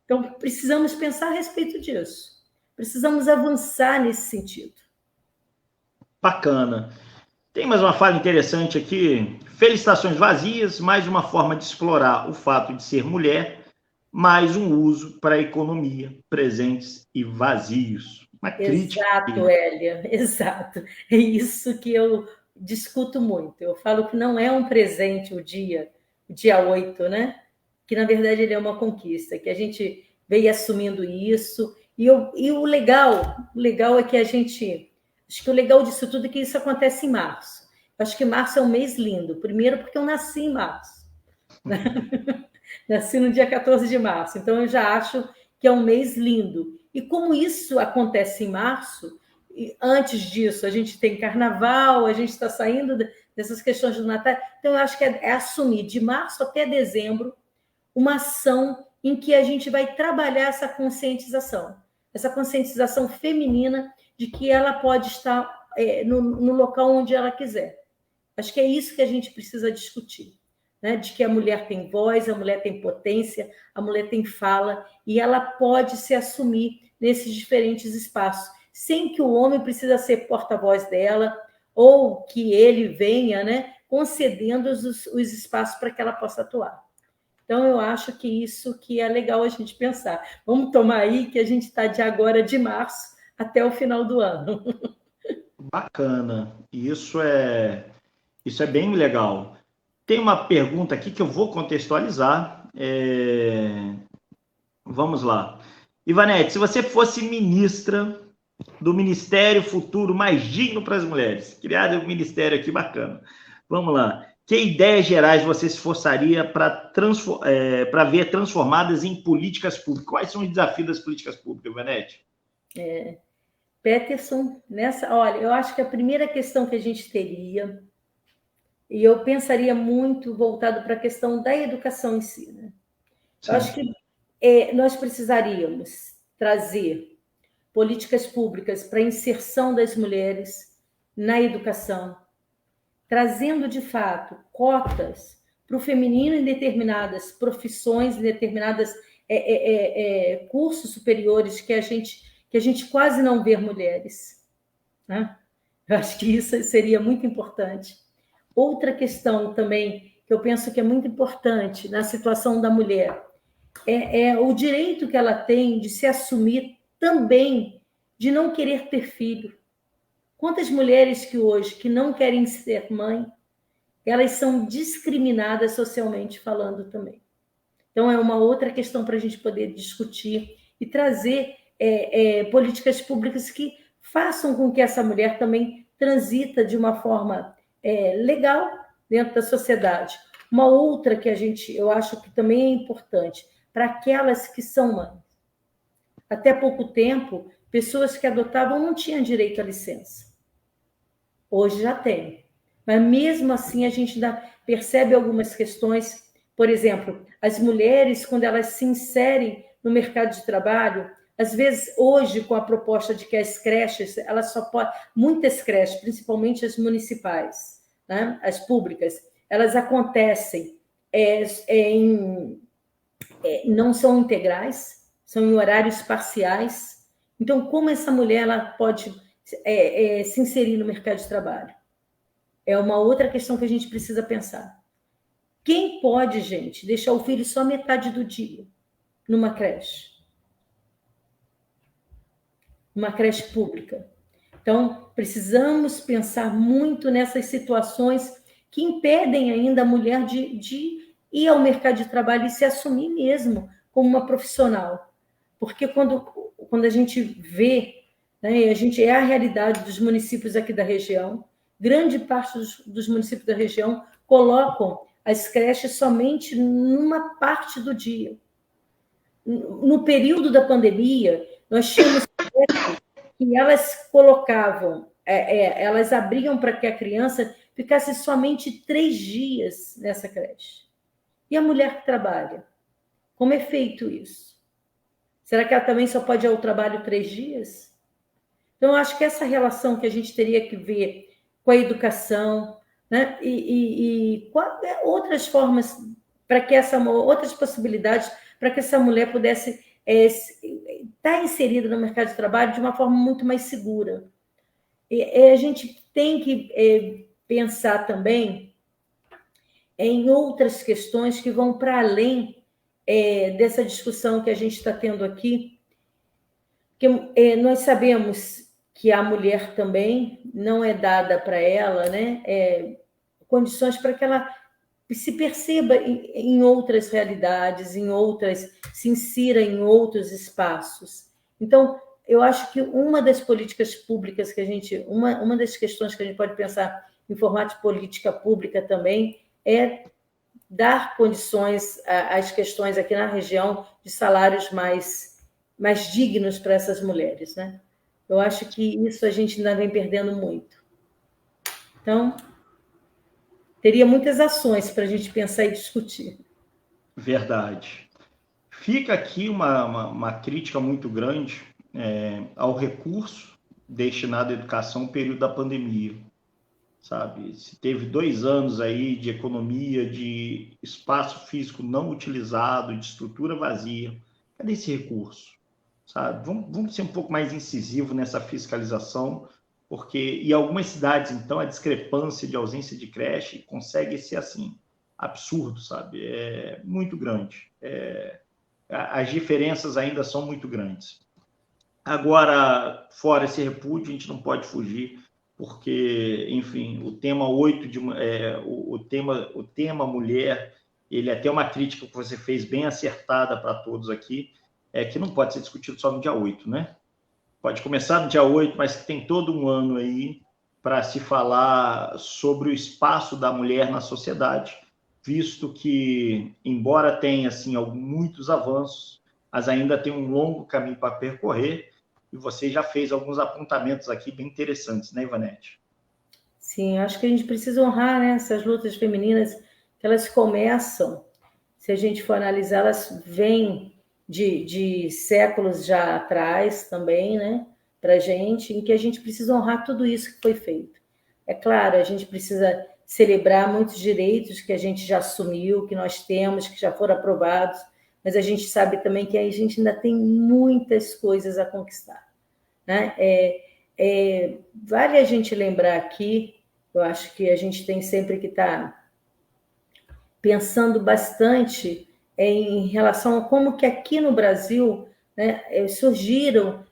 Então, precisamos pensar a respeito disso. Precisamos avançar nesse sentido. Bacana. Tem mais uma fala interessante aqui. Felicitações vazias, mais uma forma de explorar o fato de ser mulher, mais um uso para a economia, presentes e vazios. Uma crítica. Exato, Hélia, exato. É isso que eu discuto muito. Eu falo que não é um presente o dia 8, né? Que, na verdade, ele é uma conquista, que a gente veio assumindo isso. E o legal é que a gente... Acho que o legal disso tudo é que isso acontece em março. Eu acho que março é um mês lindo. Primeiro porque eu nasci em março. Né? Nasci no dia 14 de março. Então, eu já acho que é um mês lindo. E como isso acontece em março, antes disso, a gente tem carnaval, a gente está saindo dessas questões do Natal. Então, eu acho que é assumir de março até dezembro uma ação em que a gente vai trabalhar essa conscientização feminina de que ela pode estar no local onde ela quiser. Acho que é isso que a gente precisa discutir, né? De que a mulher tem voz, a mulher tem potência, a mulher tem fala, e ela pode se assumir nesses diferentes espaços, sem que o homem precisa ser porta-voz dela, ou que ele venha, né, concedendo os espaços para que ela possa atuar. Então, eu acho que isso que é legal a gente pensar. Vamos tomar aí que a gente está de agora, de março, até o final do ano. Bacana. Isso é bem legal. Tem uma pergunta aqui que eu vou contextualizar. Vamos lá. Ivanete, se você fosse ministra do Ministério Futuro Mais Digno para as Mulheres, criado um ministério aqui bacana. Vamos lá. Que ideias gerais você se esforçaria para ver transformadas em políticas públicas? Quais são os desafios das políticas públicas, Ivanete? Peterson, olha, eu acho que a primeira questão que a gente teria, e eu pensaria muito voltado para a questão da educação em si, né? Eu acho que nós precisaríamos trazer políticas públicas para a inserção das mulheres na educação, trazendo, de fato, cotas para o feminino em determinadas profissões, em determinados cursos superiores que a gente quase não vê mulheres, né? Eu acho que isso seria muito importante. Outra questão também que eu penso que é muito importante na situação da mulher é o direito que ela tem de se assumir também, de não querer ter filho. Quantas mulheres que hoje que não querem ser mãe, elas são discriminadas socialmente falando também. Então, é uma outra questão para a gente poder discutir e trazer políticas públicas que façam com que essa mulher também transita de uma forma legal dentro da sociedade. Uma outra que eu acho que também é importante, para aquelas que são mães. Até pouco tempo, pessoas que adotavam não tinham direito à licença. Hoje já tem. Mas mesmo assim, a gente ainda percebe algumas questões. Por exemplo, as mulheres, quando elas se inserem no mercado de trabalho, às vezes, hoje, com a proposta de que as creches, elas só podem, muitas creches, principalmente as municipais, né, as públicas, elas acontecem não são integrais, são em horários parciais. Então, como essa mulher ela pode se inserir no mercado de trabalho? É uma outra questão que a gente precisa pensar. Quem pode, gente, deixar o filho só metade do dia numa creche? Uma creche pública. Então, precisamos pensar muito nessas situações que impedem ainda a mulher de ir ao mercado de trabalho e se assumir mesmo como uma profissional. Porque quando a gente vê, né, a gente a realidade dos municípios aqui da região, grande parte dos municípios da região colocam as creches somente numa parte do dia. No período da pandemia, nós tínhamos que elas colocavam, elas abriam para que a criança ficasse somente 3 dias nessa creche. E a mulher que trabalha? Como é feito isso? Será que ela também só pode ir ao trabalho 3 dias? Então, eu acho que essa relação que a gente teria que ver com a educação, né? E outras formas para que outras possibilidades para que essa mulher pudesse estar inserida no mercado de trabalho de uma forma muito mais segura. A gente tem que pensar também em outras questões que vão para além dessa discussão que a gente está tendo aqui, que nós sabemos que a mulher também não é dada para ela, né, condições para que ela se perceba em outras realidades, se insira em outros espaços. Então, eu acho que uma das políticas públicas uma das questões que a gente pode pensar em formato de política pública também é dar condições às questões aqui na região de salários mais dignos para essas mulheres, né? Eu acho que isso a gente ainda vem perdendo muito. Então, teria muitas ações para a gente pensar e discutir. Verdade. Fica aqui uma crítica muito grande ao recurso destinado à educação no período da pandemia. Sabe? Se teve 2 anos aí de economia, de espaço físico não utilizado, de estrutura vazia, cadê esse recurso? Sabe? Vamos ser um pouco mais incisivos nessa fiscalização, porque em algumas cidades, então, a discrepância de ausência de creche consegue ser assim, absurdo, sabe? É muito grande. As diferenças ainda são muito grandes. Agora, fora esse repúdio, a gente não pode fugir, porque, enfim, o tema 8 o tema mulher, ele é até uma crítica que você fez bem acertada para todos aqui, que não pode ser discutido só no dia 8, né? Pode começar no dia 8, mas que tem todo um ano aí para se falar sobre o espaço da mulher na sociedade, visto que, embora tenha assim, muitos avanços, mas ainda tem um longo caminho para percorrer, e você já fez alguns apontamentos aqui bem interessantes, né, Ivanete? Sim, acho que a gente precisa honrar, né, essas lutas femininas, que elas começam, se a gente for analisar, elas vêm de séculos já atrás também, né, para a gente, em que a gente precisa honrar tudo isso que foi feito. É claro, a gente precisa celebrar muitos direitos que a gente já assumiu, que nós temos, que já foram aprovados, mas a gente sabe também que a gente ainda tem muitas coisas a conquistar, né? Vale a gente lembrar aqui, eu acho que a gente tem sempre que estar pensando bastante em relação a como que aqui no Brasil, né, surgiram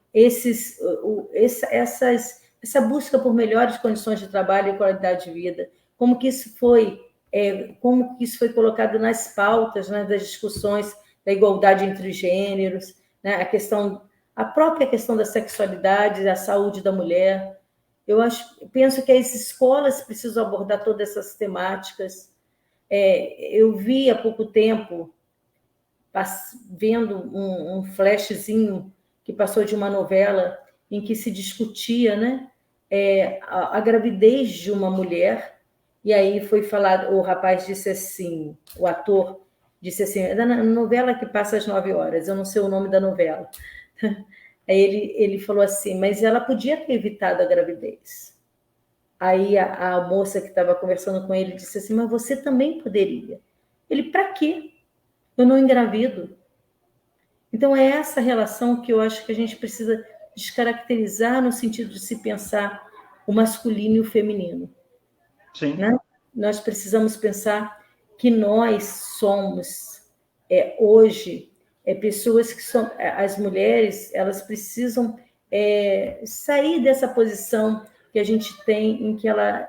essa busca por melhores condições de trabalho e qualidade de vida, como que isso foi colocado nas pautas, né, das discussões da igualdade entre os gêneros, né, a própria questão da sexualidade, da saúde da mulher. Penso que as escolas precisam abordar todas essas temáticas. Eu vi há pouco tempo, vendo um flashzinho que passou de uma novela em que se discutia, né, a gravidez de uma mulher, e aí foi falado, o rapaz disse assim, o ator disse assim, é da novela que passa às 9 horas, eu não sei o nome da novela. Aí ele falou assim, mas ela podia ter evitado a gravidez. Aí a moça que estava conversando com ele disse assim, mas você também poderia. Ele, para quê? Eu não engravido. Então, é essa relação que eu acho que a gente precisa descaracterizar no sentido de se pensar o masculino e o feminino. Sim. Né? Nós precisamos pensar que nós somos, hoje, pessoas que são... As mulheres, elas precisam sair dessa posição que a gente tem, em que ela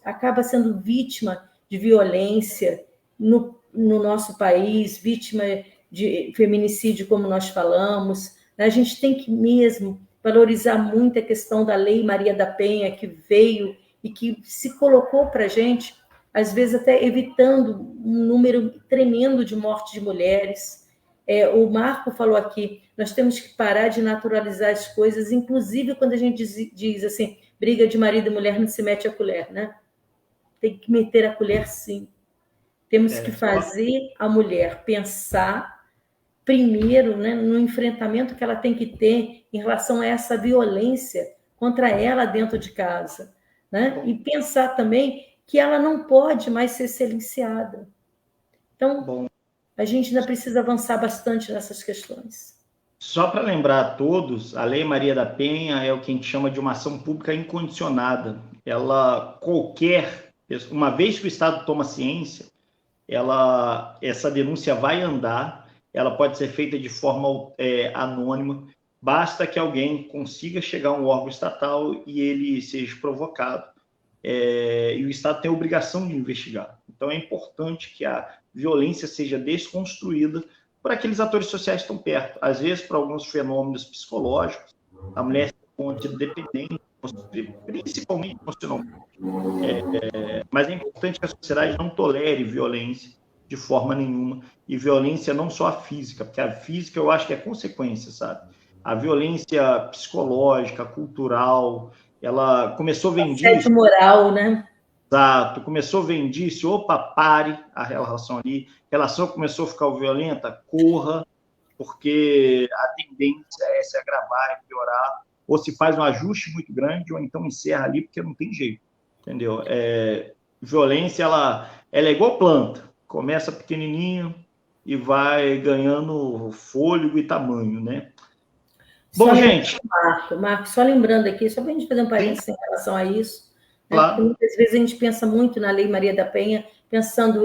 acaba sendo vítima de violência no nosso país, vítima de feminicídio, como nós falamos. A gente tem que mesmo valorizar muito a questão da Lei Maria da Penha, que veio e que se colocou para a gente, às vezes até evitando um número tremendo de mortes de mulheres. O Marco falou aqui, nós temos que parar de naturalizar as coisas, inclusive quando a gente diz assim, briga de marido e mulher não se mete a colher, né? Tem que meter a colher, sim. Temos que fazer a mulher pensar primeiro, né, no enfrentamento que ela tem que ter em relação a essa violência contra ela dentro de casa, né? E pensar também que ela não pode mais ser silenciada. Então, a gente ainda precisa avançar bastante nessas questões. Só para lembrar a todos, a Lei Maria da Penha é o que a gente chama de uma ação pública incondicionada. uma vez que o Estado toma ciência, essa denúncia vai andar, ela pode ser feita de forma anônima, basta que alguém consiga chegar a um órgão estatal e ele seja provocado. E o Estado tem a obrigação de investigar. Então, é importante que a violência seja desconstruída por aqueles atores sociais que estão perto. Às vezes, para alguns fenômenos psicológicos, a mulher se encontra dependente, principalmente emocionalmente. Mas é importante que a sociedade não tolere violência de forma nenhuma, e violência não só a física, porque a física eu acho que é consequência, sabe? A violência psicológica, cultural, ela começou a vender... Assédio moral, né? Exato, começou a vender isso, opa, pare a relação ali, a relação começou a ficar violenta, corra, porque a tendência é se agravar, é piorar, ou se faz um ajuste muito grande, ou então encerra ali, porque não tem jeito, entendeu? Violência, ela é igual planta, começa pequenininho e vai ganhando fôlego e tamanho, né? Bom, gente... Marco, só lembrando aqui, só para a gente fazer um parênteses em relação a isso, né? Claro. Porque muitas vezes a gente pensa muito na Lei Maria da Penha, pensando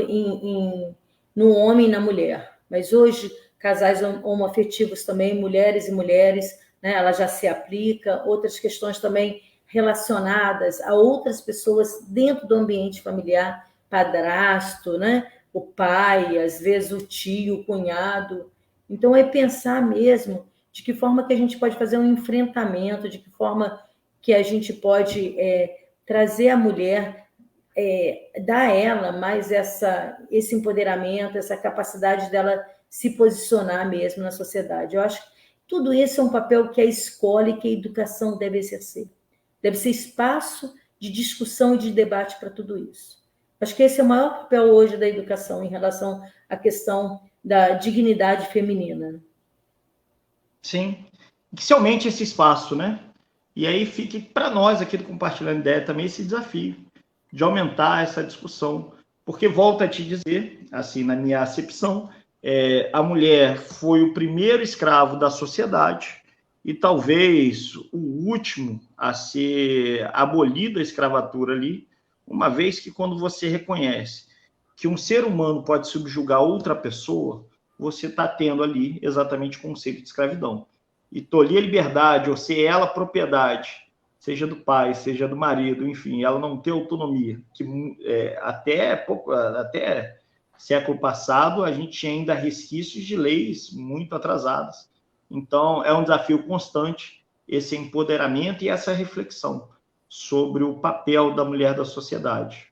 no homem e na mulher, mas hoje casais homoafetivos também, mulheres e mulheres, né? Ela já se aplica, outras questões também relacionadas a outras pessoas dentro do ambiente familiar, padrasto, né? O pai, às vezes o tio, o cunhado. Então, é pensar mesmo de que forma que a gente pode fazer um enfrentamento, de que forma que a gente pode trazer a mulher, dar a ela mais esse empoderamento, essa capacidade dela se posicionar mesmo na sociedade. Eu acho que tudo isso é um papel que a escola e que a educação deve exercer. Deve ser espaço de discussão e de debate para tudo isso. Acho que esse é o maior papel hoje da educação em relação à questão da dignidade feminina. Sim, que se aumente esse espaço, né? E aí fique para nós aqui do Compartilhando Ideia também esse desafio de aumentar essa discussão, porque volto a te dizer, assim, na minha acepção, a mulher foi o primeiro escravo da sociedade e talvez o último a ser abolido a escravatura ali, uma vez que quando você reconhece que um ser humano pode subjugar outra pessoa, você está tendo ali exatamente o conceito de escravidão. E tolir a liberdade, ou ser ela propriedade, seja do pai, seja do marido, enfim, ela não ter autonomia, que até século passado a gente tinha ainda resquícios de leis muito atrasadas. Então, é um desafio constante esse empoderamento e essa reflexão sobre o papel da mulher da sociedade.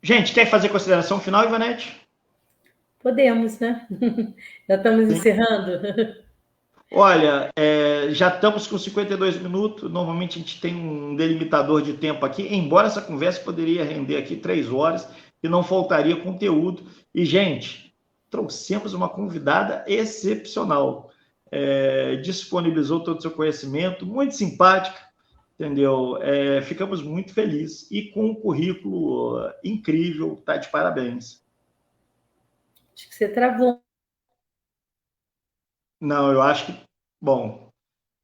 Gente, quer fazer consideração final, Ivanete? Podemos, né? Já estamos encerrando. Olha, já estamos com 52 minutos. Normalmente a gente tem um delimitador de tempo aqui, embora essa conversa poderia render aqui 3 horas e não faltaria conteúdo. E, gente, trouxemos uma convidada excepcional. Disponibilizou todo o seu conhecimento, muito simpática, entendeu? Ficamos muito felizes e com um currículo incrível, tá de parabéns. Acho que você travou. Não, eu acho que, bom,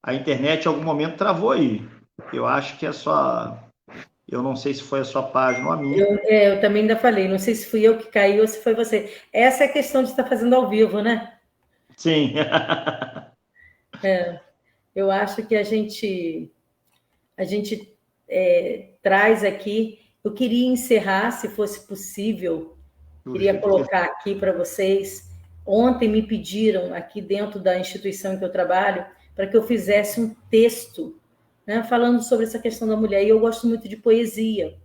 a internet em algum momento travou aí. Eu acho que eu não sei se foi a sua página ou a minha. Eu também ainda falei, não sei se fui eu que caí ou se foi você. Essa é a questão de estar fazendo ao vivo, né? Sim. Eu acho que a gente traz aqui. Eu queria encerrar, se fosse possível, queria colocar aqui para vocês. Ontem me pediram, aqui dentro da instituição em que eu trabalho, para que eu fizesse um texto, né, falando sobre essa questão da mulher. E eu gosto muito de poesia.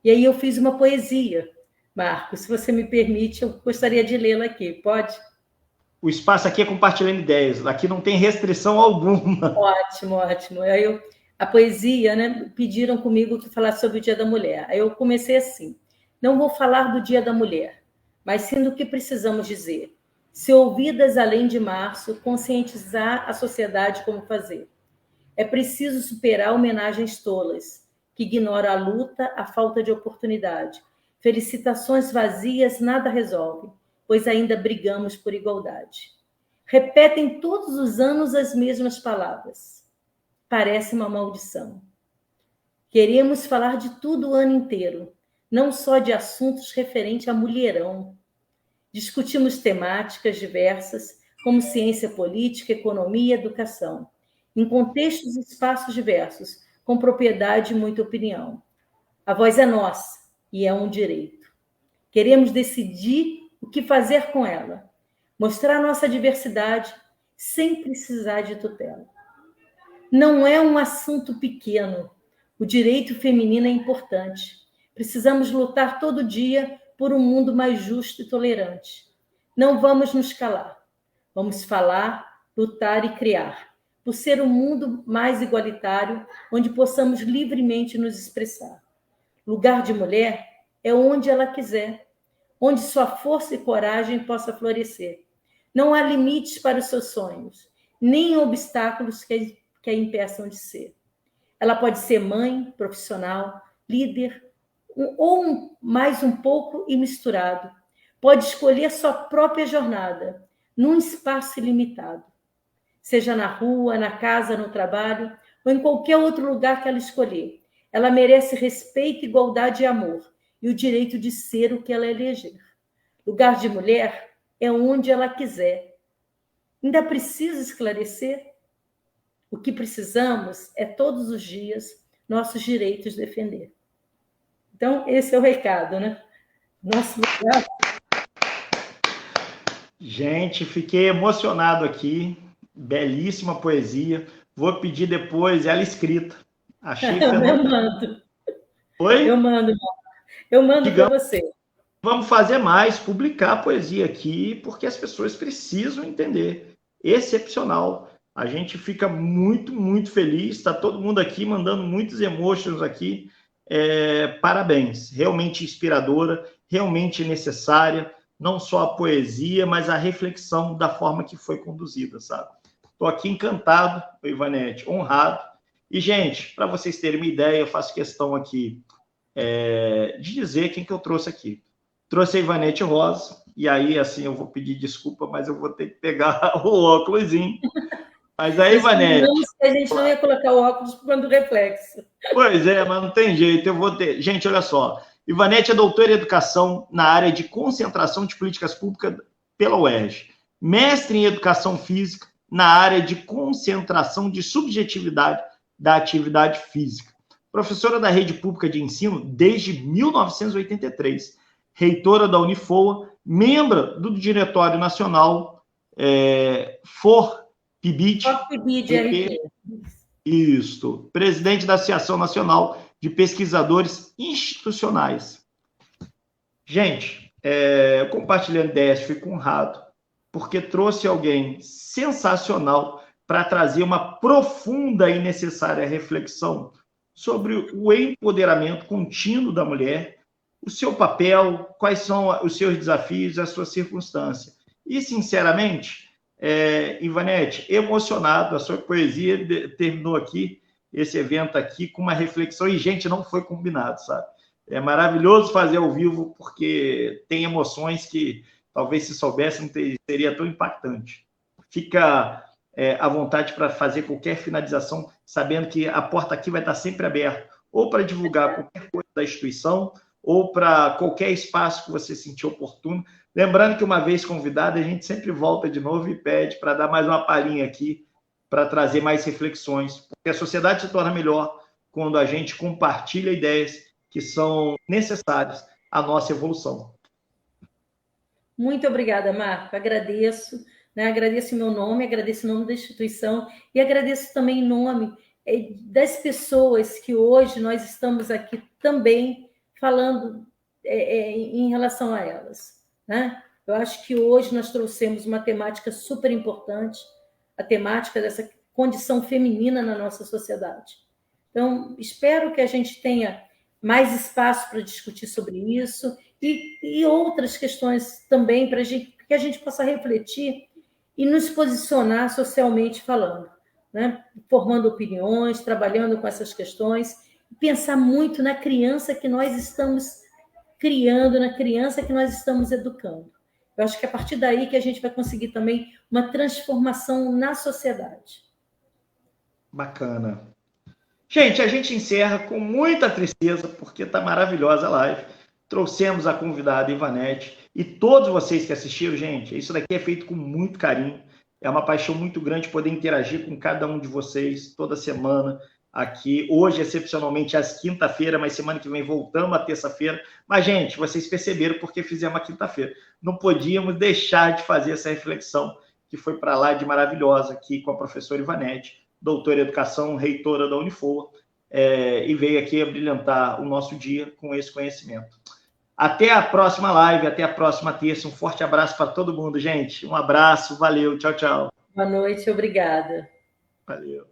E aí eu fiz uma poesia, Marcos. Se você me permite, eu gostaria de lê-la aqui. Pode? O espaço aqui é compartilhando ideias. Aqui não tem restrição alguma. Ótimo, ótimo. Aí a poesia, né? Pediram comigo que falasse sobre o Dia da Mulher. Aí eu comecei assim: não vou falar do Dia da Mulher, mas sim do que precisamos dizer. Se ouvidas além de março, conscientizar a sociedade como fazer. É preciso superar homenagens tolas, que ignoram a luta, a falta de oportunidade. Felicitações vazias nada resolvem, pois ainda brigamos por igualdade. Repetem todos os anos as mesmas palavras. parece uma maldição. Queremos falar de tudo o ano inteiro, não só de assuntos referentes a mulherão. Discutimos temáticas diversas, como ciência política, economia e educação, em contextos e espaços diversos, com propriedade e muita opinião. A voz é nossa e é um direito. Queremos decidir o que fazer com ela, mostrar nossa diversidade sem precisar de tutela. Não é um assunto pequeno. O direito feminino é importante. Precisamos lutar todo dia por um mundo mais justo e tolerante. Não vamos nos calar. Vamos falar, lutar e criar, por ser um mundo mais igualitário, onde possamos livremente nos expressar. Lugar de mulher é onde ela quiser, onde sua força e coragem possa florescer. Não há limites para os seus sonhos, nem obstáculos que a impeçam de ser. Ela pode ser mãe, profissional, líder, ou mais um pouco e misturado. Pode escolher sua própria jornada, num espaço ilimitado. Seja na rua, na casa, no trabalho, ou em qualquer outro lugar que ela escolher. Ela merece respeito, igualdade e amor, e o direito de ser o que ela eleger. Lugar de mulher é onde ela quiser. Ainda precisa esclarecer? O que precisamos é, todos os dias, nossos direitos defender. Então, esse é o recado, né? Nosso lugar. Gente, fiquei emocionado aqui. Belíssima poesia. Vou pedir depois ela escrita. Achei fenomenal. Eu mando. Oi? Eu mando para você. Vamos fazer mais, publicar a poesia aqui, porque as pessoas precisam entender. Excepcional. A gente fica muito, muito feliz. Está todo mundo aqui mandando muitos emotions aqui. Parabéns. Realmente inspiradora, realmente necessária. Não só a poesia, mas a reflexão da forma que foi conduzida, sabe? Estou aqui encantado, Ivanete, honrado. E, gente, para vocês terem uma ideia, eu faço questão aqui de dizer quem que eu trouxe aqui. Trouxe a Ivanete Rosa, e aí, assim, eu vou pedir desculpa, mas eu vou ter que pegar o óculosinho. Mas a Ivanete... A gente não ia colocar o óculos por conta do reflexo. Pois é, mas não tem jeito, eu vou ter... Gente, olha só, Ivanete é doutora em educação na área de concentração de políticas públicas pela UERJ, mestre em educação física na área de concentração de subjetividade da atividade física, professora da rede pública de ensino desde 1983, reitora da Unifoa, membro do Diretório Nacional FOR-PIBID, Isso, presidente da Associação Nacional de Pesquisadores Institucionais. Gente, compartilhando ideias, fico honrado, porque trouxe alguém sensacional para trazer uma profunda e necessária reflexão sobre o empoderamento contínuo da mulher, o seu papel, quais são os seus desafios, as suas circunstâncias. E, sinceramente, Ivanete, emocionado, a sua poesia terminou aqui, esse evento aqui, com uma reflexão, e, gente, não foi combinado, sabe? É maravilhoso fazer ao vivo, porque tem emoções que, talvez, se soubessem, seria tão impactante. Fica à vontade para fazer qualquer finalização, sabendo que a porta aqui vai estar sempre aberta, ou para divulgar qualquer coisa da instituição, ou para qualquer espaço que você sentir oportuno. Lembrando que, uma vez convidada, a gente sempre volta de novo e pede para dar mais uma palhinha aqui, para trazer mais reflexões, porque a sociedade se torna melhor quando a gente compartilha ideias que são necessárias à nossa evolução. Muito obrigada, Marco. Agradeço, né? Agradeço em meu nome, agradeço em nome da instituição e agradeço também em nome das pessoas que hoje nós estamos aqui também falando em relação a elas, né? Eu acho que hoje nós trouxemos uma temática super importante, a temática dessa condição feminina na nossa sociedade. Então, espero que a gente tenha mais espaço para discutir sobre isso e outras questões também, para que a gente possa refletir e nos posicionar socialmente falando, né? Formando opiniões, trabalhando com essas questões, pensar muito na criança que nós estamos criando, na criança que nós estamos educando. Eu acho que é a partir daí que a gente vai conseguir também uma transformação na sociedade. Bacana. Gente, a gente encerra com muita tristeza, porque está maravilhosa a live. Trouxemos a convidada Ivanete e todos vocês que assistiram, gente, isso daqui é feito com muito carinho. É uma paixão muito grande poder interagir com cada um de vocês toda semana aqui. Hoje, excepcionalmente, às quinta-feira, mas semana que vem voltamos à terça-feira. Mas, gente, vocês perceberam porque fizemos a quinta-feira. Não podíamos deixar de fazer essa reflexão que foi para lá de maravilhosa aqui com a professora Ivanete, doutora em educação, reitora da Unifor, e veio aqui a brilhantar o nosso dia com esse conhecimento. Até a próxima live, até a próxima terça. Um forte abraço para todo mundo, gente. Um abraço, valeu, tchau, tchau. Boa noite, obrigada. Valeu.